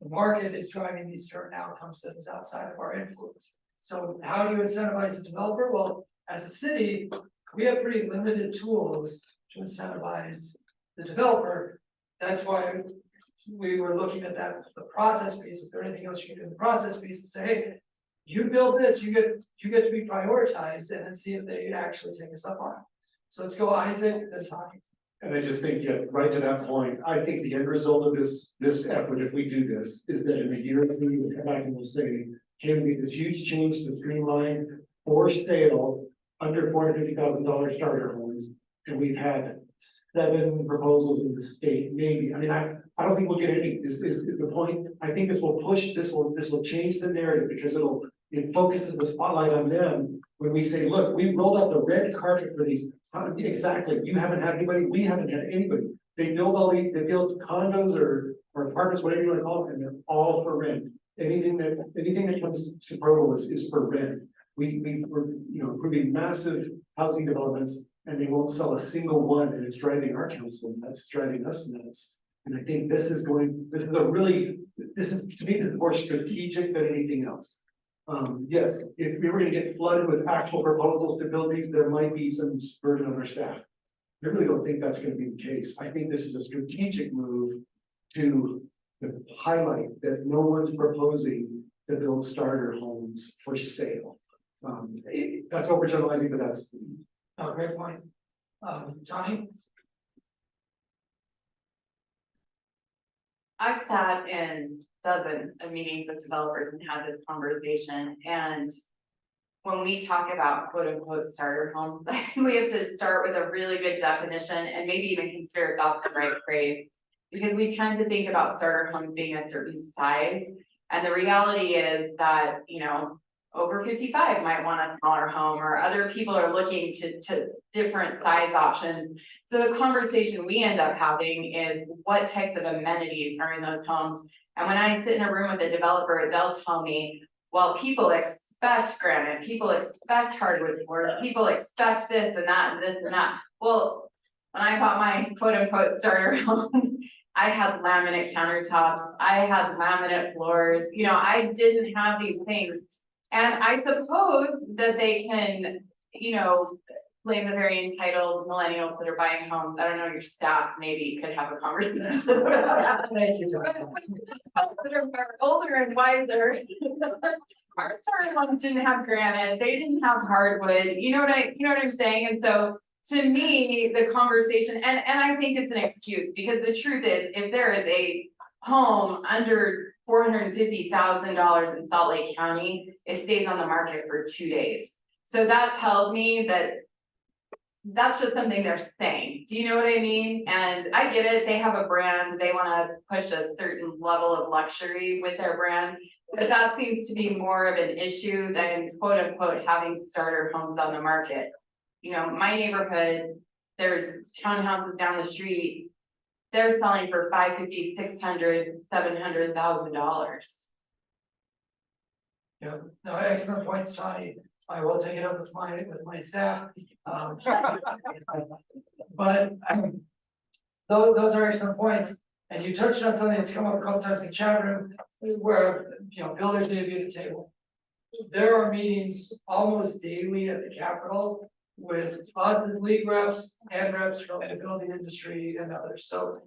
The market is driving these certain outcomes that is outside of our influence. So how do you incentivize a developer? Well, as a city, we have pretty limited tools to incentivize the developer. That's why we were looking at the process piece. Is there anything else you can do in the process piece to say, hey, you build this, you get to be prioritized, and then see if they actually take us up on it. So let's go Isaac, then Tommy. And I just think, yeah, right to that point, I think the end result of this effort, if we do this, is that in a year or two, we'll come back and we'll say, hey, we made this huge change to streamline for sale under $450,000 starter homes, and we've had 7 proposals in the state, maybe. I mean, I don't think we'll get any, is the point. I think this will push, this will change the narrative, because it focuses the spotlight on them when we say, look, we rolled out the red carpet for these. Exactly, you haven't had anybody, we haven't had anybody. They build condos or apartments, whatever you want to call it, and they're all for rent. Anything that comes to Provo is for rent. We're approving massive housing developments, and they won't sell a single one, and it's driving our council, and that's driving us nuts. And I think this is to me, this is more strategic than anything else. Yes, if we were gonna get flooded with actual proposals to build these, there might be some burden on our staff. I really don't think that's gonna be the case. I think this is a strategic move to highlight that no one's proposing to build starter homes for sale. That's overgeneralizing, but that's. Oh, great point. Johnny? I've sat in dozens of meetings with developers and had this conversation, and when we talk about quote unquote starter homes, we have to start with a really good definition and maybe even consider if that's the right phrase, because we tend to think about starter homes being a certain size, and the reality is that, you know, over 55 might want a smaller home, or other people are looking to different size options. So the conversation we end up having is what types of amenities are in those homes. And when I sit in a room with a developer, they'll tell me, well, people expect granite, people expect hardwood floors, people expect this and that and this and that. Well, when I bought my quote unquote starter home, I had laminate countertops, I had laminate floors, you know, I didn't have these things. And I suppose that they can, you know, blame the very entitled millennials that are buying homes. I don't know, your staff maybe could have a conversation. Thank you. That are older and wiser. Our starter homes didn't have granite, they didn't have hardwood, you know what I'm saying? And so to me, the conversation, and I think it's an excuse, because the truth is, if there is a home under $450,000 in Salt Lake County, it stays on the market for 2 days. So that tells me that that's just something they're saying. Do you know what I mean? And I get it, they have a brand, they want to push a certain level of luxury with their brand, but that seems to be more of an issue than quote unquote having starter homes on the market. You know, my neighborhood, there's townhouses down the street they're selling for $550, $600, $700,000. Yeah, no, excellent points, Tony. I will take it up with my staff. But those are excellent points. And you touched on something that's come up a couple times in the chat room where, builders need to be at the table. There are meetings almost daily at the Capitol with us as league reps and reps from the building industry and others. So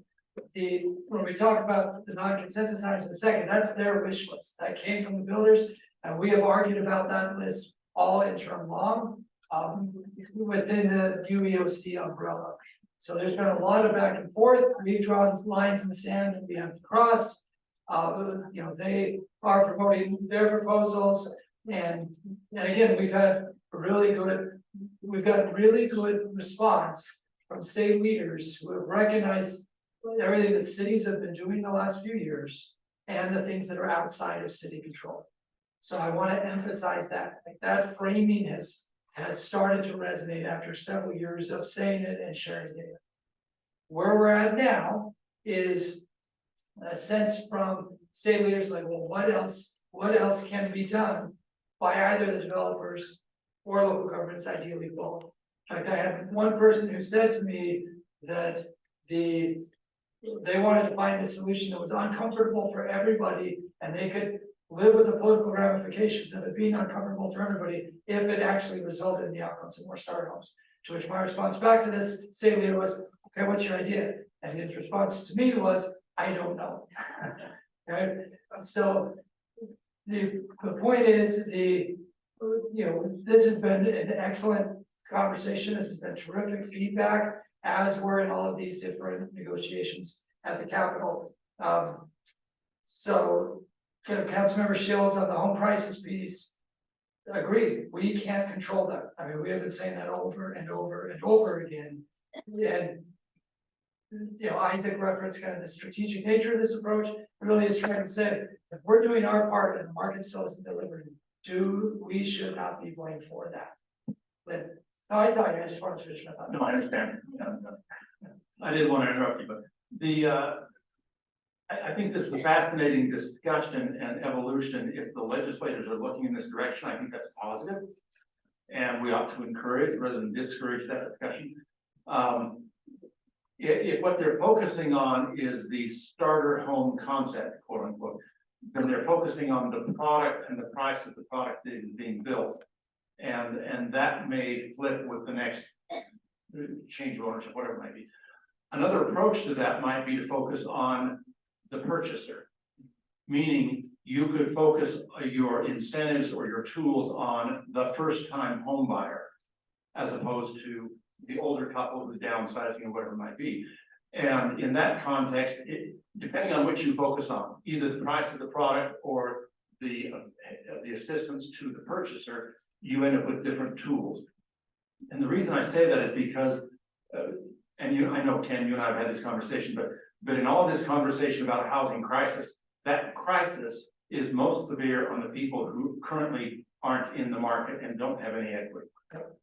when we talk about the non-consensus items in a second, that's their wish list. That came from the builders, and we have argued about that list all interim long, within the UEOC umbrella. So there's been a lot of back and forth. We've drawn lines in the sand and we have crossed. They are promoting their proposals, and again, we've got really good response from state leaders who have recognized everything that cities have been doing the last few years and the things that are outside of city control. So I want to emphasize that, that framing has started to resonate after several years of saying it and sharing data. Where we're at now is a sense from state leaders like, well, what else can be done by either the developers or local governments, ideally both. In fact, I had one person who said to me that they wanted to find a solution that was uncomfortable for everybody, and they could live with the political ramifications of it being uncomfortable for everybody if it actually resulted in the outcomes of more starter homes. To which my response back to this state leader was, okay, what's your idea? And his response to me was, I don't know. Right? So the point is this has been an excellent conversation. This has been terrific feedback as we're in all of these different negotiations at the Capitol. So Councilmember Shields on the home prices piece, agreed, we can't control that. I mean, we have been saying that over and over and over again. And Isaac referenced kind of the strategic nature of this approach. It really is trying to say, if we're doing our part and the market still isn't delivering, we should not be blamed for that. But no, I just wanted to finish my thought. No, I understand. I didn't want to interrupt you, but I think this is a fascinating discussion and evolution. If the legislators are looking in this direction, I think that's positive. And we ought to encourage rather than discourage that discussion. If what they're focusing on is the starter home concept, quote unquote, then they're focusing on the product and the price of the product that is being built. And that may flip with the next change of ownership, whatever it might be. Another approach to that might be to focus on the purchaser, meaning you could focus your incentives or your tools on the first-time home buyer, as opposed to the older couple who's downsizing or whatever it might be. And in that context, depending on which you focus on, either the price of the product or the assistance to the purchaser, you end up with different tools. And the reason I say that is because, I know, Ken, you and I have had this conversation, but in all this conversation about housing crisis, that crisis is most severe on the people who currently aren't in the market and don't have any equity.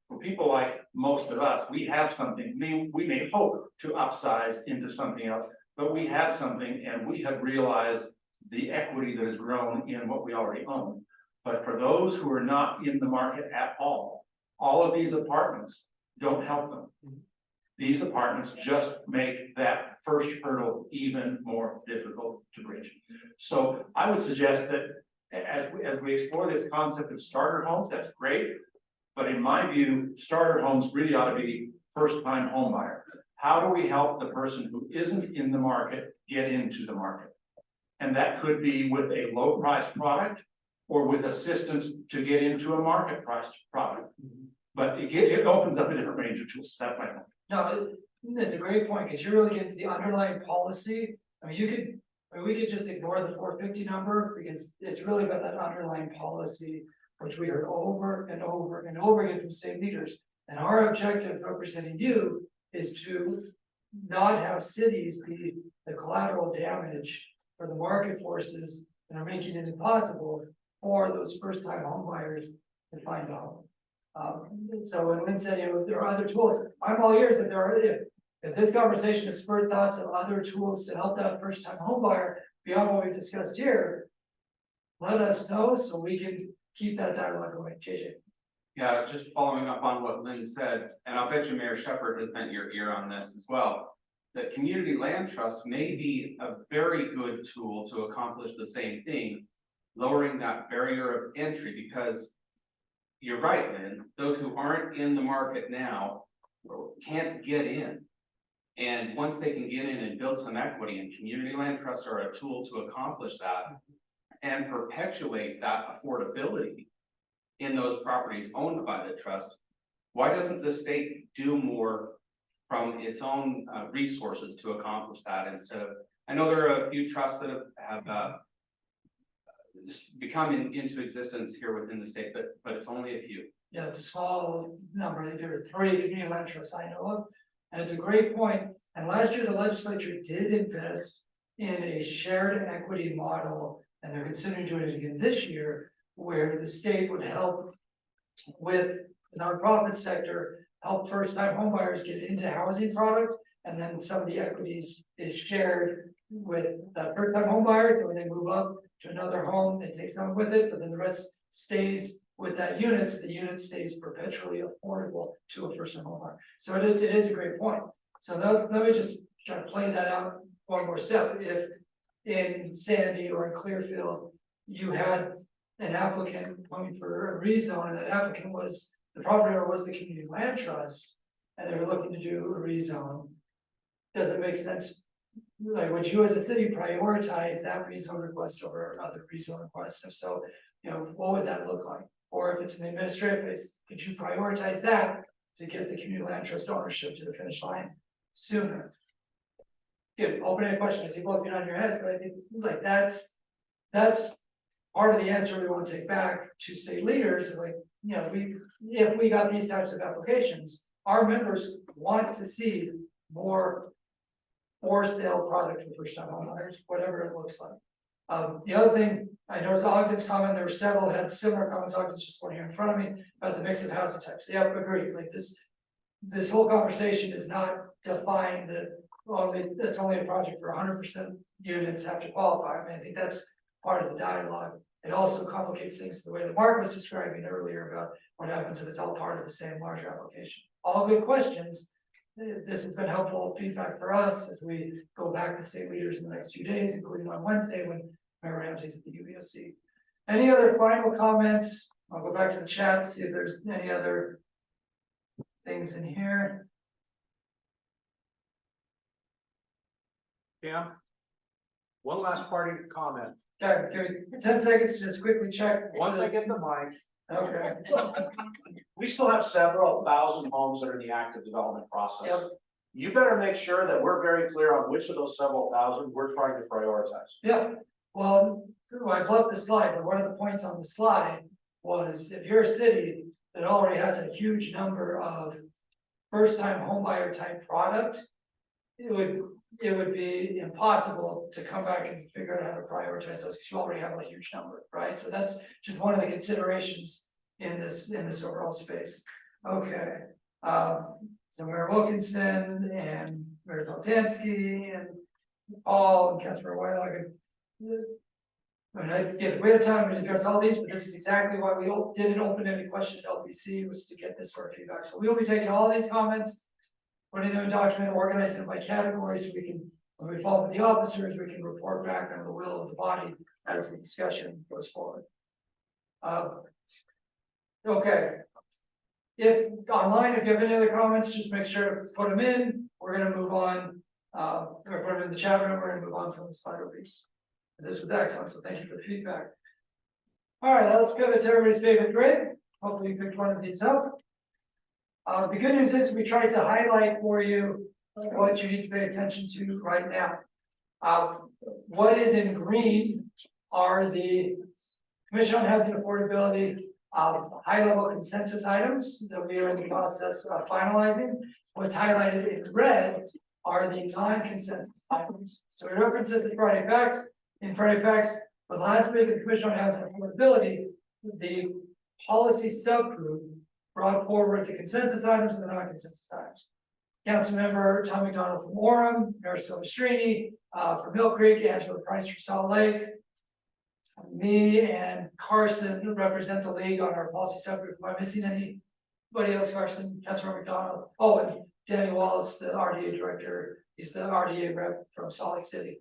For people like most of us, we have something. We may hope to upsize into something else, but we have something and we have realized the equity that has grown in what we already own. But for those who are not in the market at all of these apartments don't help them. These apartments just make that first hurdle even more difficult to bridge. So I would suggest that as we explore this concept of starter homes, that's great. But in my view, starter homes really ought to be first-time home buyer. How do we help the person who isn't in the market get into the market? And that could be with a low-priced product or with assistance to get into a market-priced product. But it opens up a different range of tools. That's my point. No, it's a great point, because you're really getting to the underlying policy. I mean, we could just ignore the 450 number, because it's really about that underlying policy, which we heard over and over and over again from state leaders. And our objective representing you is to not have cities be the collateral damage for the market forces that are making it impossible for those first-time home buyers to find a home. So when Lynn said, there are other tools, I'm all ears if If this conversation has spurred thoughts of other tools to help that first time home buyer beyond what we've discussed here, let us know so we can keep that dialogue going. JJ. Yeah, just following up on what Lynn said, and I'll bet you Mayor Shepherd has bent your ear on this as well. That community land trusts may be a very good tool to accomplish the same thing, lowering that barrier of entry, because you're right, Lynn, those who aren't in the market now can't get in. And once they can get in and build some equity, and community land trusts are a tool to accomplish that and perpetuate that affordability in those properties owned by the trust, why doesn't the state do more from its own resources to accomplish that instead of, I know there are a few trusts that have become into existence here within the state, but it's only a few. Yeah, it's a small number. I think there are 3 community land trusts I know of. And it's a great point. And last year, the legislature did invest in a shared equity model, and they're considering doing it again this year, where the state would help with the nonprofit sector, help first-time homebuyers get into housing product, and then some of the equities is shared with the first-time homebuyers, and when they move up to another home, they take some with it, but then the rest stays with that unit, so the unit stays perpetually affordable to a first-time homebuyer. So it is a great point. So let me just try to play that out one more step. If in Sandy or in Clearfield, you had an applicant coming for a rezone, and that applicant was, the property owner was the community land trust, and they were looking to do a rezone, does it make sense? Like, would you as a city prioritize that rezone request over other rezone requests? If so, what would that look like? Or if it's an administrative base, could you prioritize that to get the community land trust ownership to the finish line sooner? Good, open-ended question. I see both of you on your heads, but I think like that's part of the answer we want to take back to state leaders. Like, if we got these types of applications, our members want to see more for sale product for first time homeowners, whatever it looks like. The other thing, I noticed Ogden's comment, there were several had similar comments. Ogden's just one here in front of me about the mix of housing types. Yeah, agreed. Like this whole conversation is not defined that that's only a project for 100% units have to qualify. I mean, I think that's part of the dialogue. It also complicates things the way that Mark was describing earlier about what happens if it's all part of the same larger application. All good questions. This has been helpful feedback for us as we go back to state leaders in the next few days, including on Wednesday when Mayor Ramsey's at the UBOC. Any other final comments? I'll go back to the chat to see if there's any other things in here. Yeah. One last parting comment. Okay, give me 10 seconds to just quickly check. Once I get the mic, Okay. we still have several thousand homes that are in the active development process. Yep. You better make sure that we're very clear on which of those several thousand we're trying to prioritize. Yeah, well, I've left the slide, but one of the points on the slide was if you're a city that already has a huge number of first-time homebuyer type product, it would be impossible to come back and figure out how to prioritize those because you already have a huge number, right? So that's just one of the considerations in this overall space. Okay, so Mayor Wilkinson and Mayor Voltansky and Paul and Councilor Whitelock. If we had time to address all these, but this is exactly why we did an open-ended question at LPC, was to get this sort of feedback. So we'll be taking all these comments, putting them in a document, organizing them by category, so we can, when we follow with the officers, we can report back on the will of the body as the discussion goes forward. Okay. If online, if you have any other comments, just make sure to put them in. We're gonna move on. Or put them in the chat room. We're gonna move on from the Slido piece. This was excellent, so thank you for the feedback. All right, let's pivot to everybody's favorite grade. Hopefully you picked one of these up. The good news is we tried to highlight for you what you need to pay attention to right now. What is in green are the Commission on Housing Affordability high-level consensus items that we are in the process of finalizing. What's highlighted in red are the non-consensus items. So we references the Friday Facts, but last week the Commission on Housing Affordability, the policy subgroup brought forward the consensus items and the non-consensus items. Councilmember Tom McDonald from Orem, Mayor Silvestrini, from Mill Creek, Angela Price from Salt Lake. Me and Carson represent the league on our policy subgroup. Am I missing anybody else, Carson? Councilmember McDonald. Oh, and Danny Wallace, the RDA director. He's the RDA rep from Salt Lake City.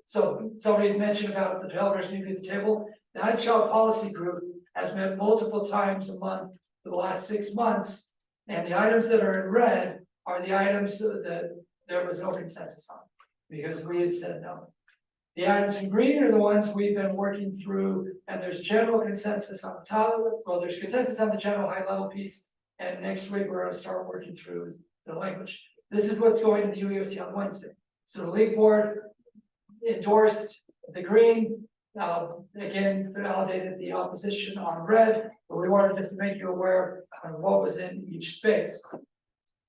So somebody had mentioned about the developers need to be at the table. The High Child Policy Group has met multiple times a month for the last 6 months. And the items that are in red are the items that there was no consensus on, because we had said no. The items in green are the ones we've been working through, and there's general consensus on the top. Well, there's consensus on the general high level piece, and next week we're going to start working through the language. This is what's going to the UEOC on Wednesday. So the league board endorsed the green, again, validated the opposition on red, but we wanted just to make you aware of what was in each space.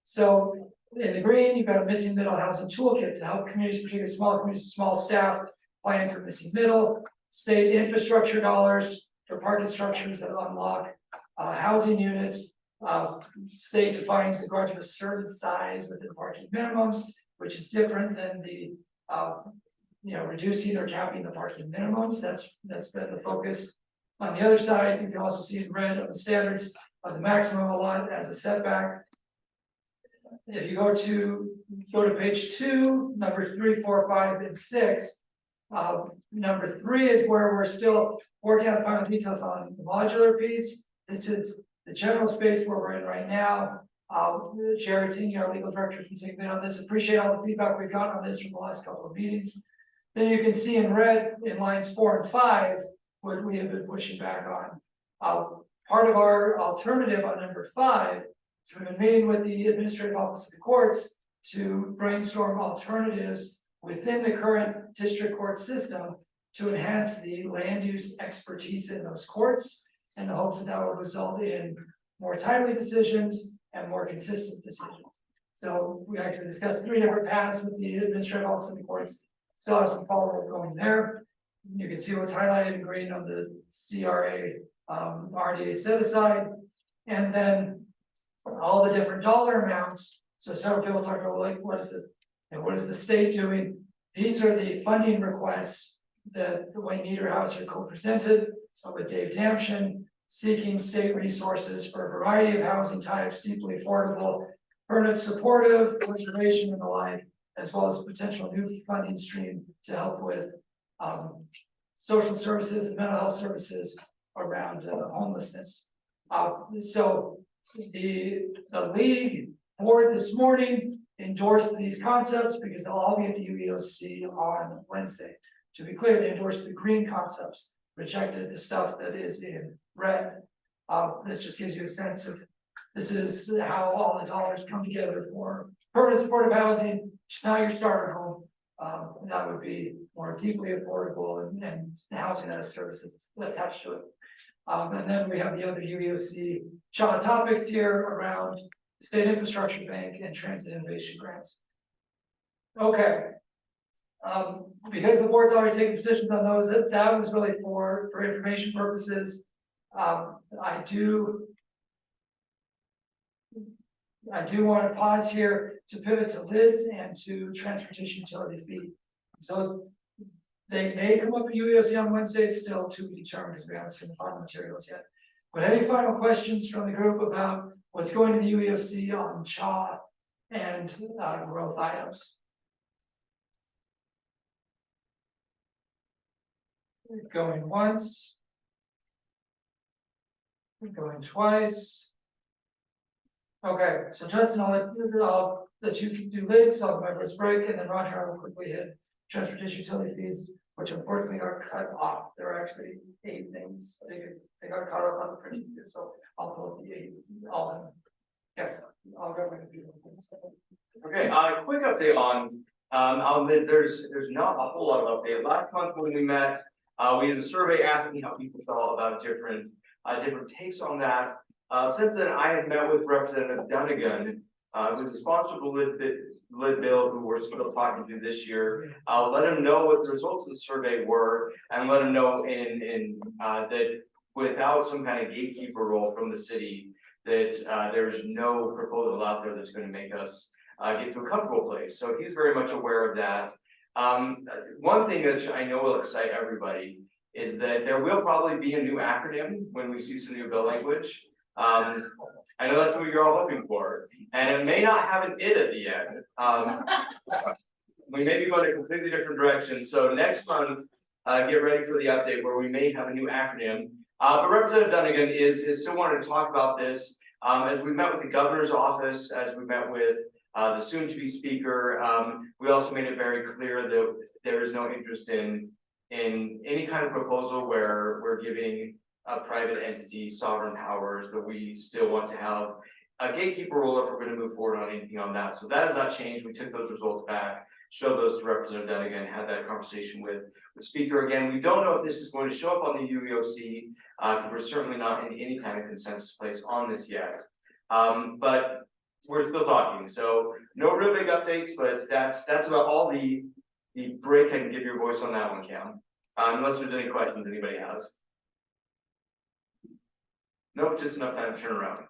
So in the green, you've got a missing middle housing toolkit to help communities, particularly small communities, small staff, plan for missing middle, state infrastructure dollars for parking structures that unlock housing units. State defines the garage of a certain size within parking minimums, which is different than the reducing or capping the parking minimums. That's been the focus. On the other side, you can also see in red on the standards of the maximum allowed as a setback. If you go to page 2, numbers 3, 4, 5, and 6. Number 3 is where we're still working on final details on the modular piece. This is the general space where we're in right now. Jerry Tingy, our legal director, has been taking on this. Appreciate all the feedback we've gotten on this from the last couple of meetings. Then you can see in red in lines 4 and 5 what we have been pushing back on. Part of our alternative on number 5 is we've been meeting with the Administrative Office of the Courts to brainstorm alternatives within the current district court system to enhance the land use expertise in those courts, in the hopes that that will result in more timely decisions and more consistent decisions. So we actually discussed 3 different paths with the Administrative Office of the Courts. Still have some follow-up going there. You can see what's highlighted in green on the CRA RDA set aside, and then all the different dollar amounts. So several people talk about like what is the state doing? These are the funding requests that the Wayne Niederhauser co-presented with Dave Damshin, seeking state resources for a variety of housing types, deeply affordable, permanent supportive, conservation, and the like, as well as potential new funding stream to help with social services and mental health services around homelessness. So the league board this morning endorsed these concepts because they'll all be at the UEOC on Wednesday. To be clear, they endorsed the green concepts, rejected the stuff that is in red. This just gives you a sense of this is how all the dollars come together for permanent supportive housing, which is not your starter home. That would be more deeply affordable and housing that has services attached to it. And then we have the other UEOC topics here around the State Infrastructure Bank and Transit Innovation Grants. Okay. Because the board's already taken positions on those, that was really for information purposes. I do want to pause here to pivot to lids and to transportation utility fee. So they may come up at UEOC on Wednesday. It's still to be determined because we haven't seen the final materials yet. But any final questions from the group about what's going to the UEOC on CHA and growth items? Going once. Going twice. Okay, so Justin, I'll let you do lids, I'll have my first break, and then Roger, I will quickly hit transportation utility fees, which unfortunately are cut off. There are actually 8 things. They got cut off on the printing here, so I'll pull up the 8, all of them. Okay, I'll go ahead and do them. Okay, quick update on lids. There's not a whole lot of update. Last month when we met, we did a survey asking how people felt about different takes on that. Since then, I have met with Representative Dunnigan, who's a sponsor of the lid bill, who we're still talking to this year. Let him know what the results of the survey were, and let him know that without some kind of gatekeeper role from the city, that there's no proposal out there that's gonna make us get to a comfortable place. So he's very much aware of that. One thing that I know will excite everybody is that there will probably be a new acronym when we see some new bill language. I know that's what you're all hoping for, and it may not have an "it" at the end. We may be going a completely different direction, so next month, get ready for the update where we may have a new acronym. But Representative Dunnigan is still wanting to talk about this, as we met with the governor's office, as we met with the soon-to-be speaker. We also made it very clear that there is no interest in any kind of proposal where we're giving a private entity sovereign powers, that we still want to have a gatekeeper role if we're going to move forward on anything on that. So that has not changed. We took those results back, showed those to Representative Dunnigan, had that conversation with the speaker. Again, we don't know if this is going to show up on the UEOC. We're certainly not in any kind of consensus place on this yet. But we're still talking. So no real big updates, but that's about all the break I can give your voice on that one, Cam. Unless there's any questions anybody has. Nope, just enough time to turn around.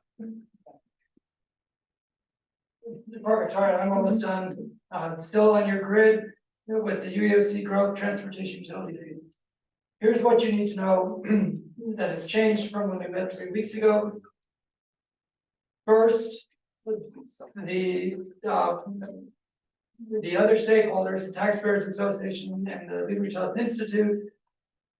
Perfect, all right, I'm almost done. Still on your grid with the UEOC growth transportation utility fee. Here's what you need to know that has changed from when we met 3 weeks ago. First, the other stakeholders, the Taxpayers Association and the Liberty Trust Institute,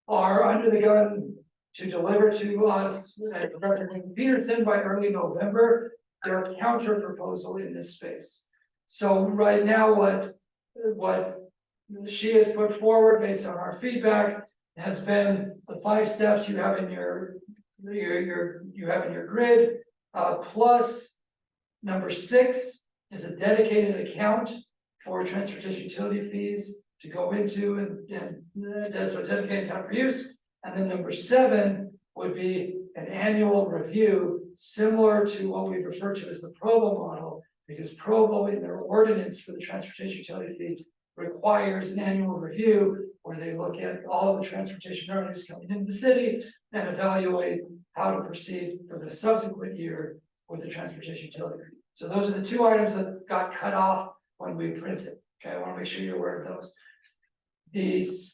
are under the gun to deliver to us at Representative Peterson by early November their counter proposal in this space. So right now, what she has put forward based on our feedback has been the 5 steps you have in your grid, plus number 6 is a dedicated account for transportation utility fees to go into, and that's a dedicated account for use. And then number 7 would be an annual review, similar to what we refer to as the Provo model, because Provo in their ordinance for the transportation utility fee requires an annual review where they look at all of the transportation revenues coming into the city and evaluate how to proceed for the subsequent year with the transportation utility fee. So those are the 2 items that got cut off when we printed. Okay, I want to make sure you're aware of those.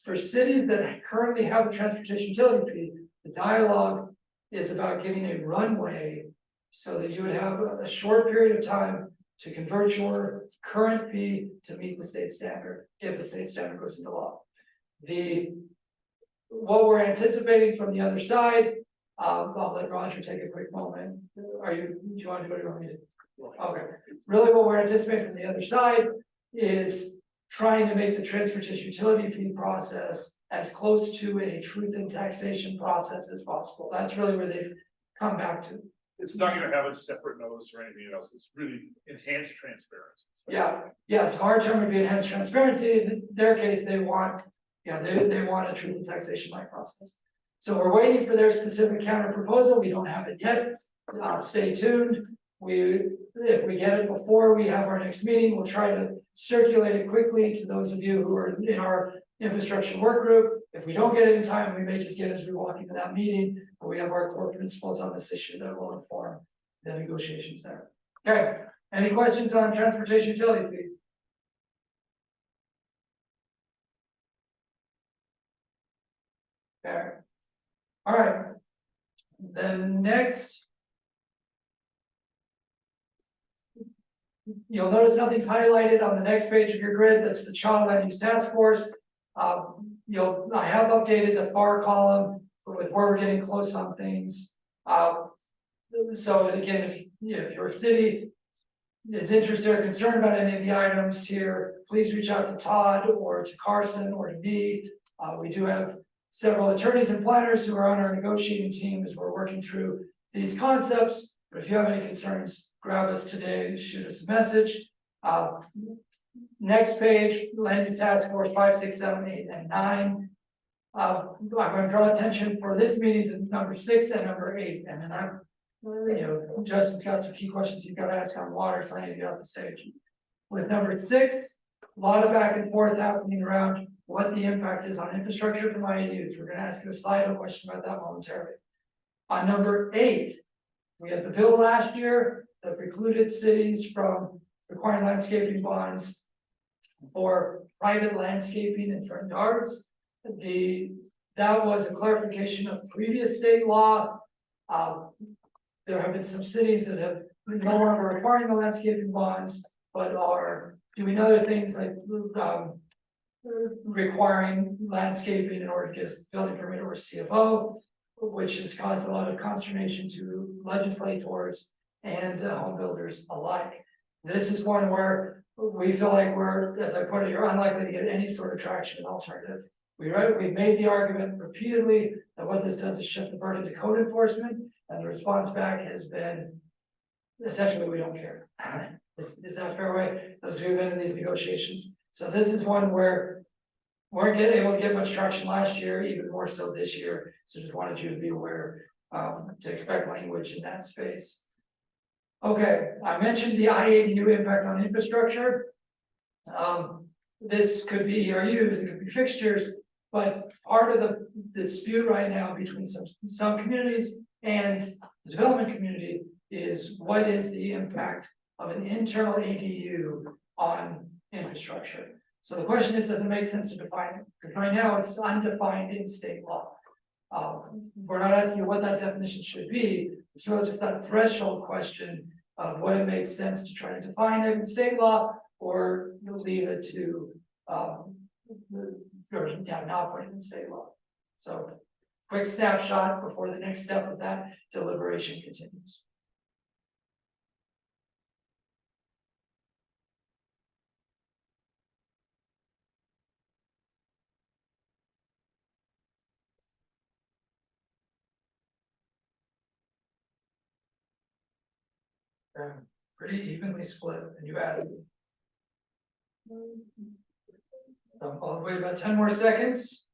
For cities that currently have a transportation utility fee, the dialogue is about giving a runway so that you would have a short period of time to convert your current fee to meet the state standard, if the state standard goes into law. What we're anticipating from the other side, I'll let Roger take a quick moment. Do you want to do what you want me to? Okay. Really what we're anticipating from the other side is trying to make the transportation utility fee process as close to a truth in taxation process as possible. That's really where they've come back to. It's not gonna have a separate notice or anything else, it's really enhanced transparency. Yeah, yes, our term would be enhanced transparency. In their case, they want, they want a truth in taxation like process. So we're waiting for their specific counter proposal. We don't have it yet. Stay tuned. If we get it before we have our next meeting, we'll try to circulate it quickly to those of you who are in our infrastructure work group. If we don't get it in time, we may just get as we walk into that meeting, but we have our core principles on this issue that will inform the negotiations there. Okay, any questions on transportation utility fee? Okay. All right. Then next, you'll notice nothing's highlighted on the next page of your grid. That's the Child Land Use Task Force. I have updated the FAR column with where we're getting close on things. So again, if your city is interested or concerned about any of the items here, please reach out to Todd or to Carson or to me. We do have several attorneys and planners who are on our negotiating team as we're working through these concepts. But if you have any concerns, grab us today, shoot us a message. Next page, Land Use Task Force 5, 6, 7, 8, and 9. I'm going to draw attention for this meeting to number 6 and number 8. And then Justin's got some key questions he's got to ask on water, so I need to get off the stage. With number 6, a lot of back and forth happening around what the impact is on infrastructure from IUs. We're going to ask you a slide question about that momentarily. On number 8, We had the bill last year that precluded cities from requiring landscaping bonds for private landscaping in front yards. That was a clarification of previous state law. There have been some cities that have no longer requiring the landscaping bonds, but are doing other things like requiring landscaping in order to get a building permit or CFO, which has caused a lot of consternation to legislators and home builders alike. This is one where we feel like we're, as I put it, you're unlikely to get any sort of traction in alternative. We've made the argument repeatedly that what this does is shift the burden to code enforcement, and the response back has been essentially, we don't care. Is that a fair way? Those who have been in these negotiations. So this is one where we weren't able to get much traction last year, even more so this year. So just wanted you to be aware to expect language in that space. Okay, I mentioned the IADU impact on infrastructure. This could be ERUs, it could be fixtures, but part of the dispute right now between some communities and the development community is what is the impact of an internal ADU on infrastructure. So the question is, does it make sense to define it? Because right now it's undefined in state law. We're not asking you what that definition should be. It's really just that threshold question of what it makes sense to try to define it in state law or leave it to not put it in state law. So quick snapshot before the next step of that deliberation continues. Pretty evenly split, and you added. All the way about 10 more seconds.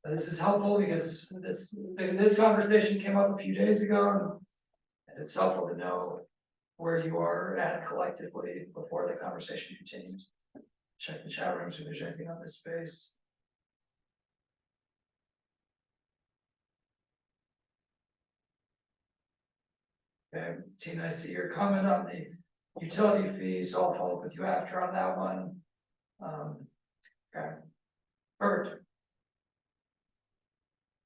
This is helpful because this conversation came up a few days ago, and it's helpful to know where you are at collectively before the conversation continues. Check the chat rooms if there's anything on this space. Okay, Tina, I see your comment on the utility fees, so I'll follow up with you after on that one. Okay, perfect.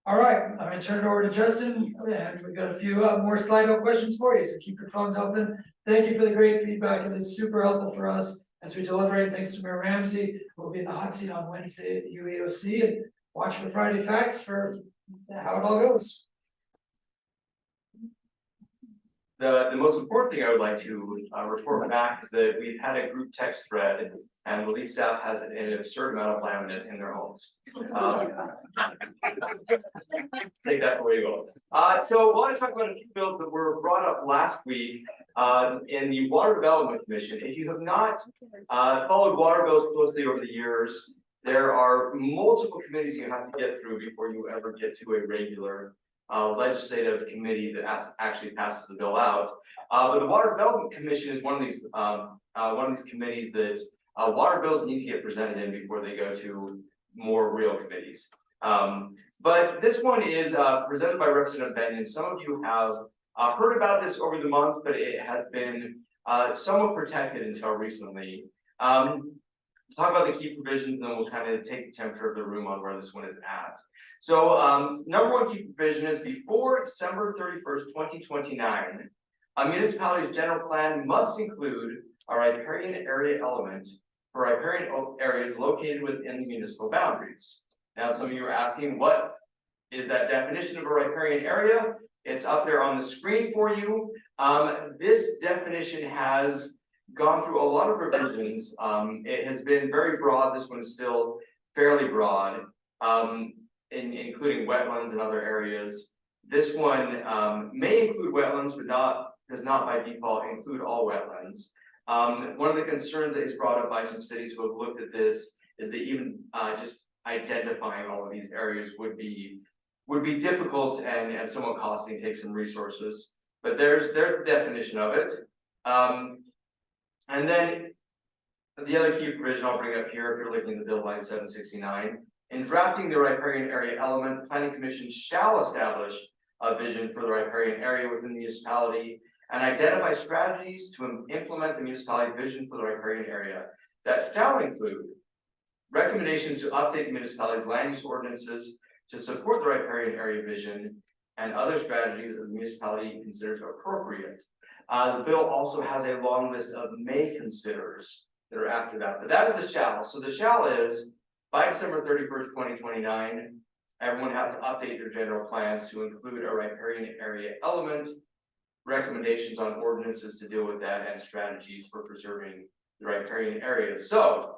All right, I'm gonna turn it over to Justin, and we've got a few more Slido questions for you, so keep your phones open. Thank you for the great feedback. It is super helpful for us as we deliberate. Thanks to Mayor Ramsey. We'll be in the hot seat on Wednesday at the UAOC, and watch for Friday Facts for how it all goes. The most important thing I would like to report back is that we've had a group text thread, and the lead staff has an absurd amount of laminate in their homes. Take that for where you go. So I want to talk about a few bills that were brought up last week in the Water Development Commission. If you have not followed water bills closely over the years, there are multiple committees you have to get through before you ever get to a regular legislative committee that actually passes the bill out. But the Water Development Commission is one of these committees that water bills need to get presented in before they go to more real committees. But this one is presented by Representative Benyon. Some of you have heard about this over the month, but it has been somewhat protected until recently. Talk about the key provisions, and then we'll kind of take the temperature of the room on where this one is at. So number one key provision is before December 31st, 2029, a municipality's general plan must include a riparian area element for riparian areas located within the municipal boundaries. Now, some of you are asking, what is that definition of a riparian area? It's up there on the screen for you. This definition has gone through a lot of revisions. It has been very broad. This one is still fairly broad, including wetlands and other areas. This one may include wetlands, but does not by default include all wetlands. One of the concerns that is brought up by some cities who have looked at this is that even just identifying all of these areas would be difficult and somewhat costly and take some resources. But there's the definition of it. And then the other key provision I'll bring up here, if you're looking at the bill line 769, in drafting the riparian area element, Planning Commission shall establish vision for the riparian area within the municipality, and identify strategies to implement the municipality's vision for the riparian area that shall include recommendations to update the municipality's land use ordinances to support the riparian area vision and other strategies that the municipality considers appropriate. The bill also has a long list of may considers that are after that, but that is the shall. So the shall is by December 31st, 2029, everyone have to update their general plans to include a riparian area element, recommendations on ordinances to deal with that, and strategies for preserving the riparian areas. So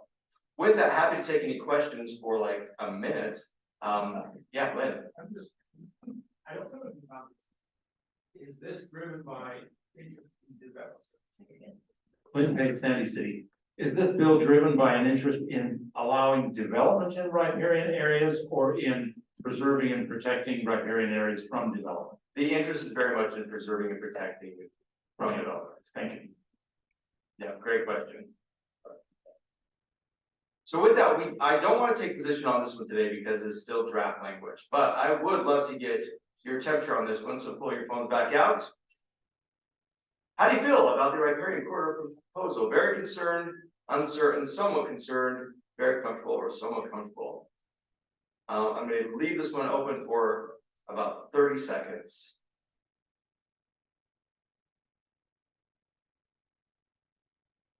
with that, happy to take any questions for like a minute. Yeah, Lynn. I don't know. Is this driven by interest in development? Clinton Bay, Sandy City. Is this bill driven by an interest in allowing development in riparian areas or in preserving and protecting riparian areas from development? The interest is very much in preserving and protecting from development. Thank you. Yeah, great question. So with that, I don't want to take position on this one today because it's still draft language, but I would love to get your temperature on this one, so pull your phones back out. How do you feel about the riparian corridor proposal? Very concerned, uncertain, somewhat concerned, very comfortable, or somewhat comfortable? I'm going to leave this one open for about 30 seconds.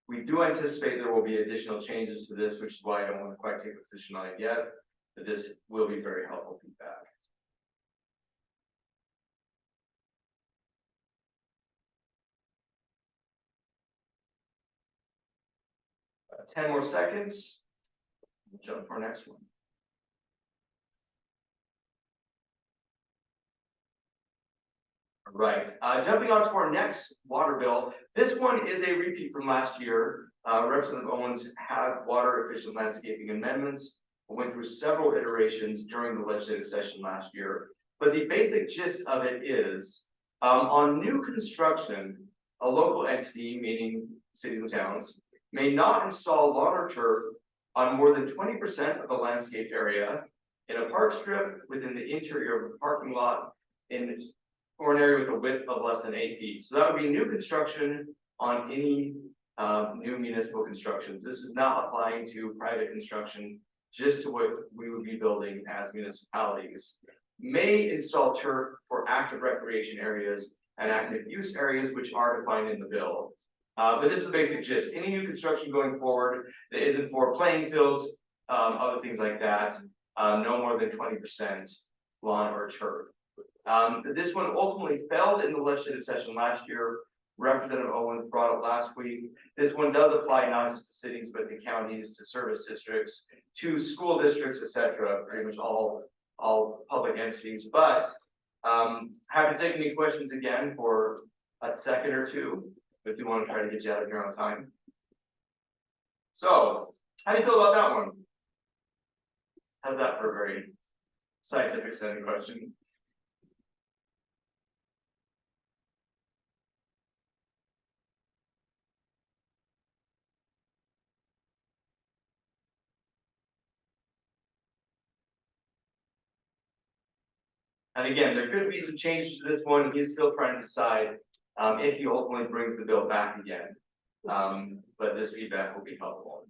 We do anticipate there will be additional changes to this, which is why I don't want to quite take a position on it yet, but this will be very helpful feedback. About 10 more seconds. We'll jump for our next one. Right, jumping on to our next water bill. This one is a repeat from last year. Representative Owens had water efficient landscaping amendments. We went through several iterations during the legislative session last year. But the basic gist of it is, on new construction, a local entity, meaning cities and towns, may not install lawn or turf on more than 20% of the landscaped area in a park strip within the interior of a parking lot or an area with a width of less than 8 feet. So that would be new construction on any new municipal construction. This is not applying to private construction, just to what we would be building as municipalities. May install turf for active recreation areas and active use areas, which are defined in the bill. But this is the basic gist. Any new construction going forward that isn't for playing fields, other things like that, no more than 20% lawn or turf. This one ultimately failed in the legislative session last year. Representative Owens brought it last week. This one does apply not just to cities, but to counties, to service districts, to school districts, etc. Pretty much all public entities. But happy to take any questions again for a second or two, but do want to try to get you out of here on time. So, how do you feel about that one? How's that for a very scientific sounding question? And again, there could be some changes to this one. He's still trying to decide if he ultimately brings the bill back again. But this feedback will be helpful.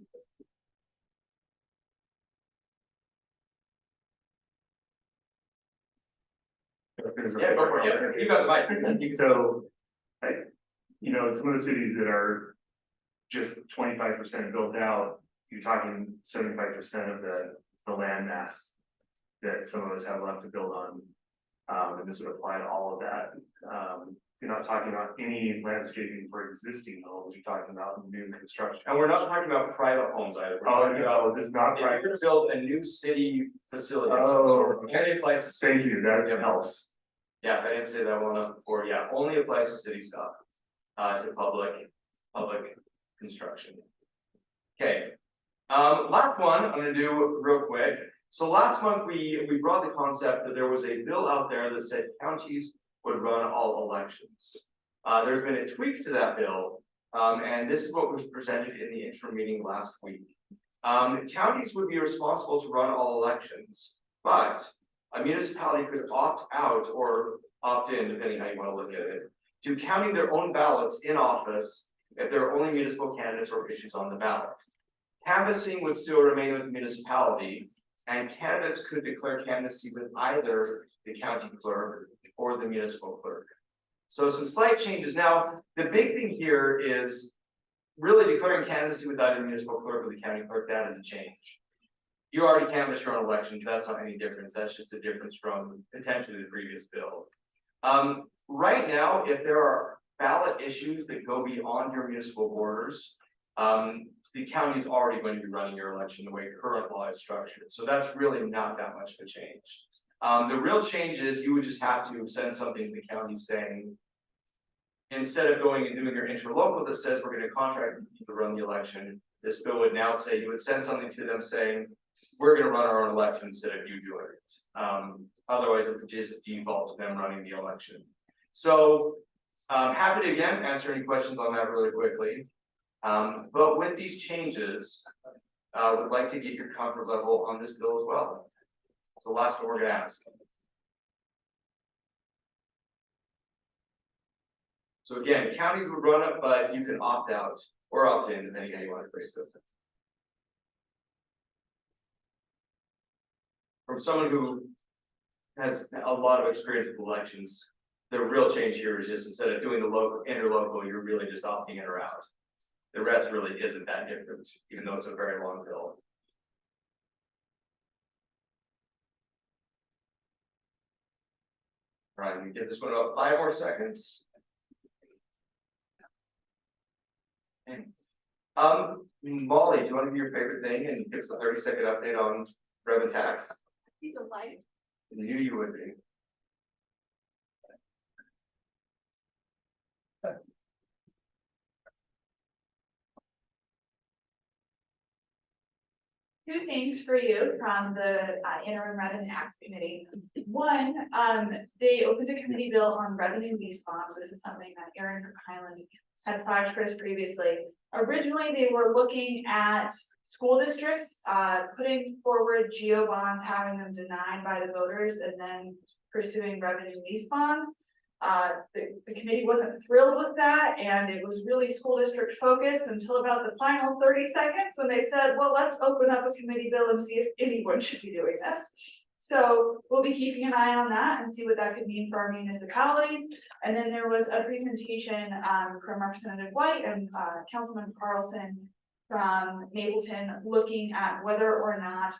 Yeah, go for it. Yeah, you got the mic. So, some of the cities that are just 25% built out, you're talking 75% of the land mass that some of us have left to build on. And this would apply to all of that. You're not talking about any landscaping for existing homes, you're talking about new construction. And we're not talking about private homes either. Oh, no, this is not If you're private. gonna build a new city facility. of some Oh, sort, okay. only applies to city. Thank you, that helps. Yeah, I didn't say that one up before. Yeah, only applies to city stuff, to public construction. Okay, last one I'm gonna do real quick. So last month we brought the concept that there was a bill out there that said counties would run all elections. There's been a tweak to that bill, and this is what was presented in the interim meeting last week. Counties would be responsible to run all elections, but a municipality could opt out or opt-in, depending how you want to look at it, to counting their own ballots in office if there are only municipal candidates or issues on the ballot. Canvassing would still remain with the municipality, and candidates could declare candidacy with either the county clerk or the municipal clerk. So some slight changes. Now, the big thing here is really declaring candidacy with either municipal clerk or the county clerk. That is a change. You already canvassed your own elections. That's not any difference. That's just a difference from potentially the previous bill. Right now, if there are ballot issues that go beyond your municipal borders, the county is already going to be running your election the way current law is structured. So that's really not that much of a change. The real change is you would just have to send something to the county saying, instead of going and doing your interlocal that says we're going to contract you to run the election, this bill would now say you would send something to them saying, we're going to run our own election instead of you doing it. Otherwise, it would just default to them running the election. So happy to again answer any questions on that really quickly. But with these changes, would like to get your comfort level on this bill as well. So the last one we're going to ask. So again, counties would run it, but you can opt out or opt in, depending on how you want to phrase it. From someone who has a lot of experience with elections, the real change here is just instead of doing the local interlocal, you're really just opting in or out. The rest really isn't that different, even though it's a very long bill. All right, we give this one about 5 more seconds. Okay. Molly, do you want to do your favorite thing and give us a 30-second update on rev and tax? Be delighted. I knew you would be. Two things for you from the interim revenue tax committee. One, they opened a committee bill on revenue response. This is something that Aaron Highland had flagged for us previously. Originally, they were looking at school districts putting forward GO bonds, having them denied by the voters, and then pursuing revenue response. The committee wasn't thrilled with that, and it was really school district focused until about the final 30 seconds when they said, well, let's open up a committee bill and see if anyone should be doing this. So we'll be keeping an eye on that and see what that could mean for our municipalities. And then there was a presentation from Representative White and Councilman Carlson from Mapleton looking at whether or not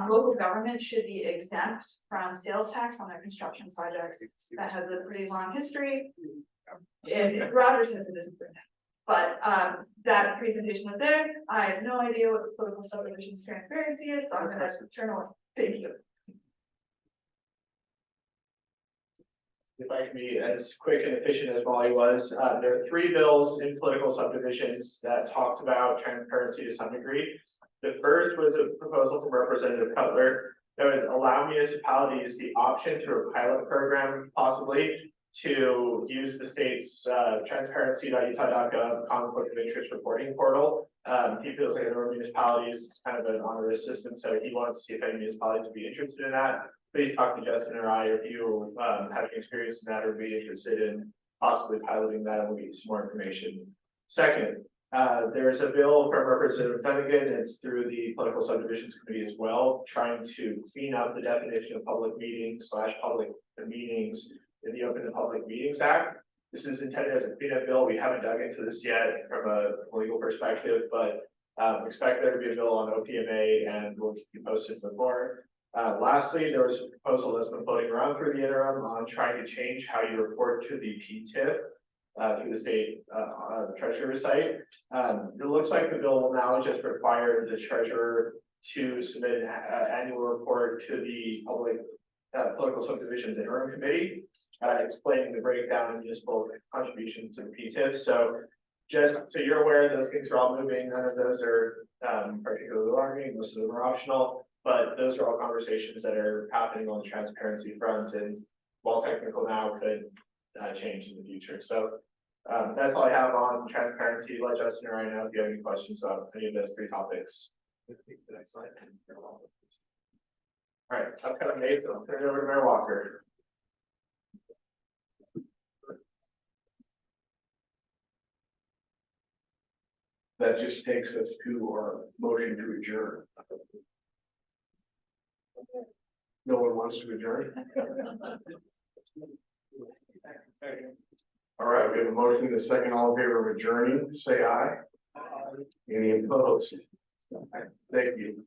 local government should be exempt from sales tax on their construction projects. That has a pretty long history. And Roger says it isn't, but that presentation was there. I have no idea what the political subdivisions transparency is, so I'm going to turn away. Thank you. If I can be as quick and efficient as Molly was, there are 3 bills in political subdivisions that talked about transparency to some degree. The first was a proposal from Representative Cutler that would allow municipalities the option through a pilot program possibly to use the state's transparency.utah.gov conflict of interest reporting portal. He feels like there are municipalities, it's kind of an onerous system, so he wants to see if any municipalities would be interested in that. Please talk to Justin or I, if you have experience in that or be interested in possibly piloting that, and we'll get you some more information. Second, there's a bill from Representative Dunnigan, it's through the Political Subdivisions Committee as well, trying to clean up the definition of public meetings / public meetings in the Open and Public Meetings Act. This is intended as a cleanup bill. We haven't dug into this yet from a legal perspective, but expect there to be a bill on OPMA, and we'll keep you posted before. Lastly, there was a proposal that's been floating around through the interim on trying to change how you report to the PTIP through the state treasurer site. It looks like the bill will now just require the treasurer to submit an annual report to the public political subdivisions interim committee, explaining the breakdown of municipal contributions to the PTIP. So just so you're aware, those things are all moving. None of those are particularly alarming. Most of them are optional. But those are all conversations that are happening on the transparency front, and while technical now could change in the future. So that's all I have on transparency. Let Justin or I know if you have any questions about any of those 3 topics. The next slide. All right, upcoming dates. I'll turn it over to Mayor Walker. that just takes us to our motion to adjourn. No one wants to adjourn? All right, we have a motion and a second. All in favor of adjourning, say aye. Any opposed? Thank you.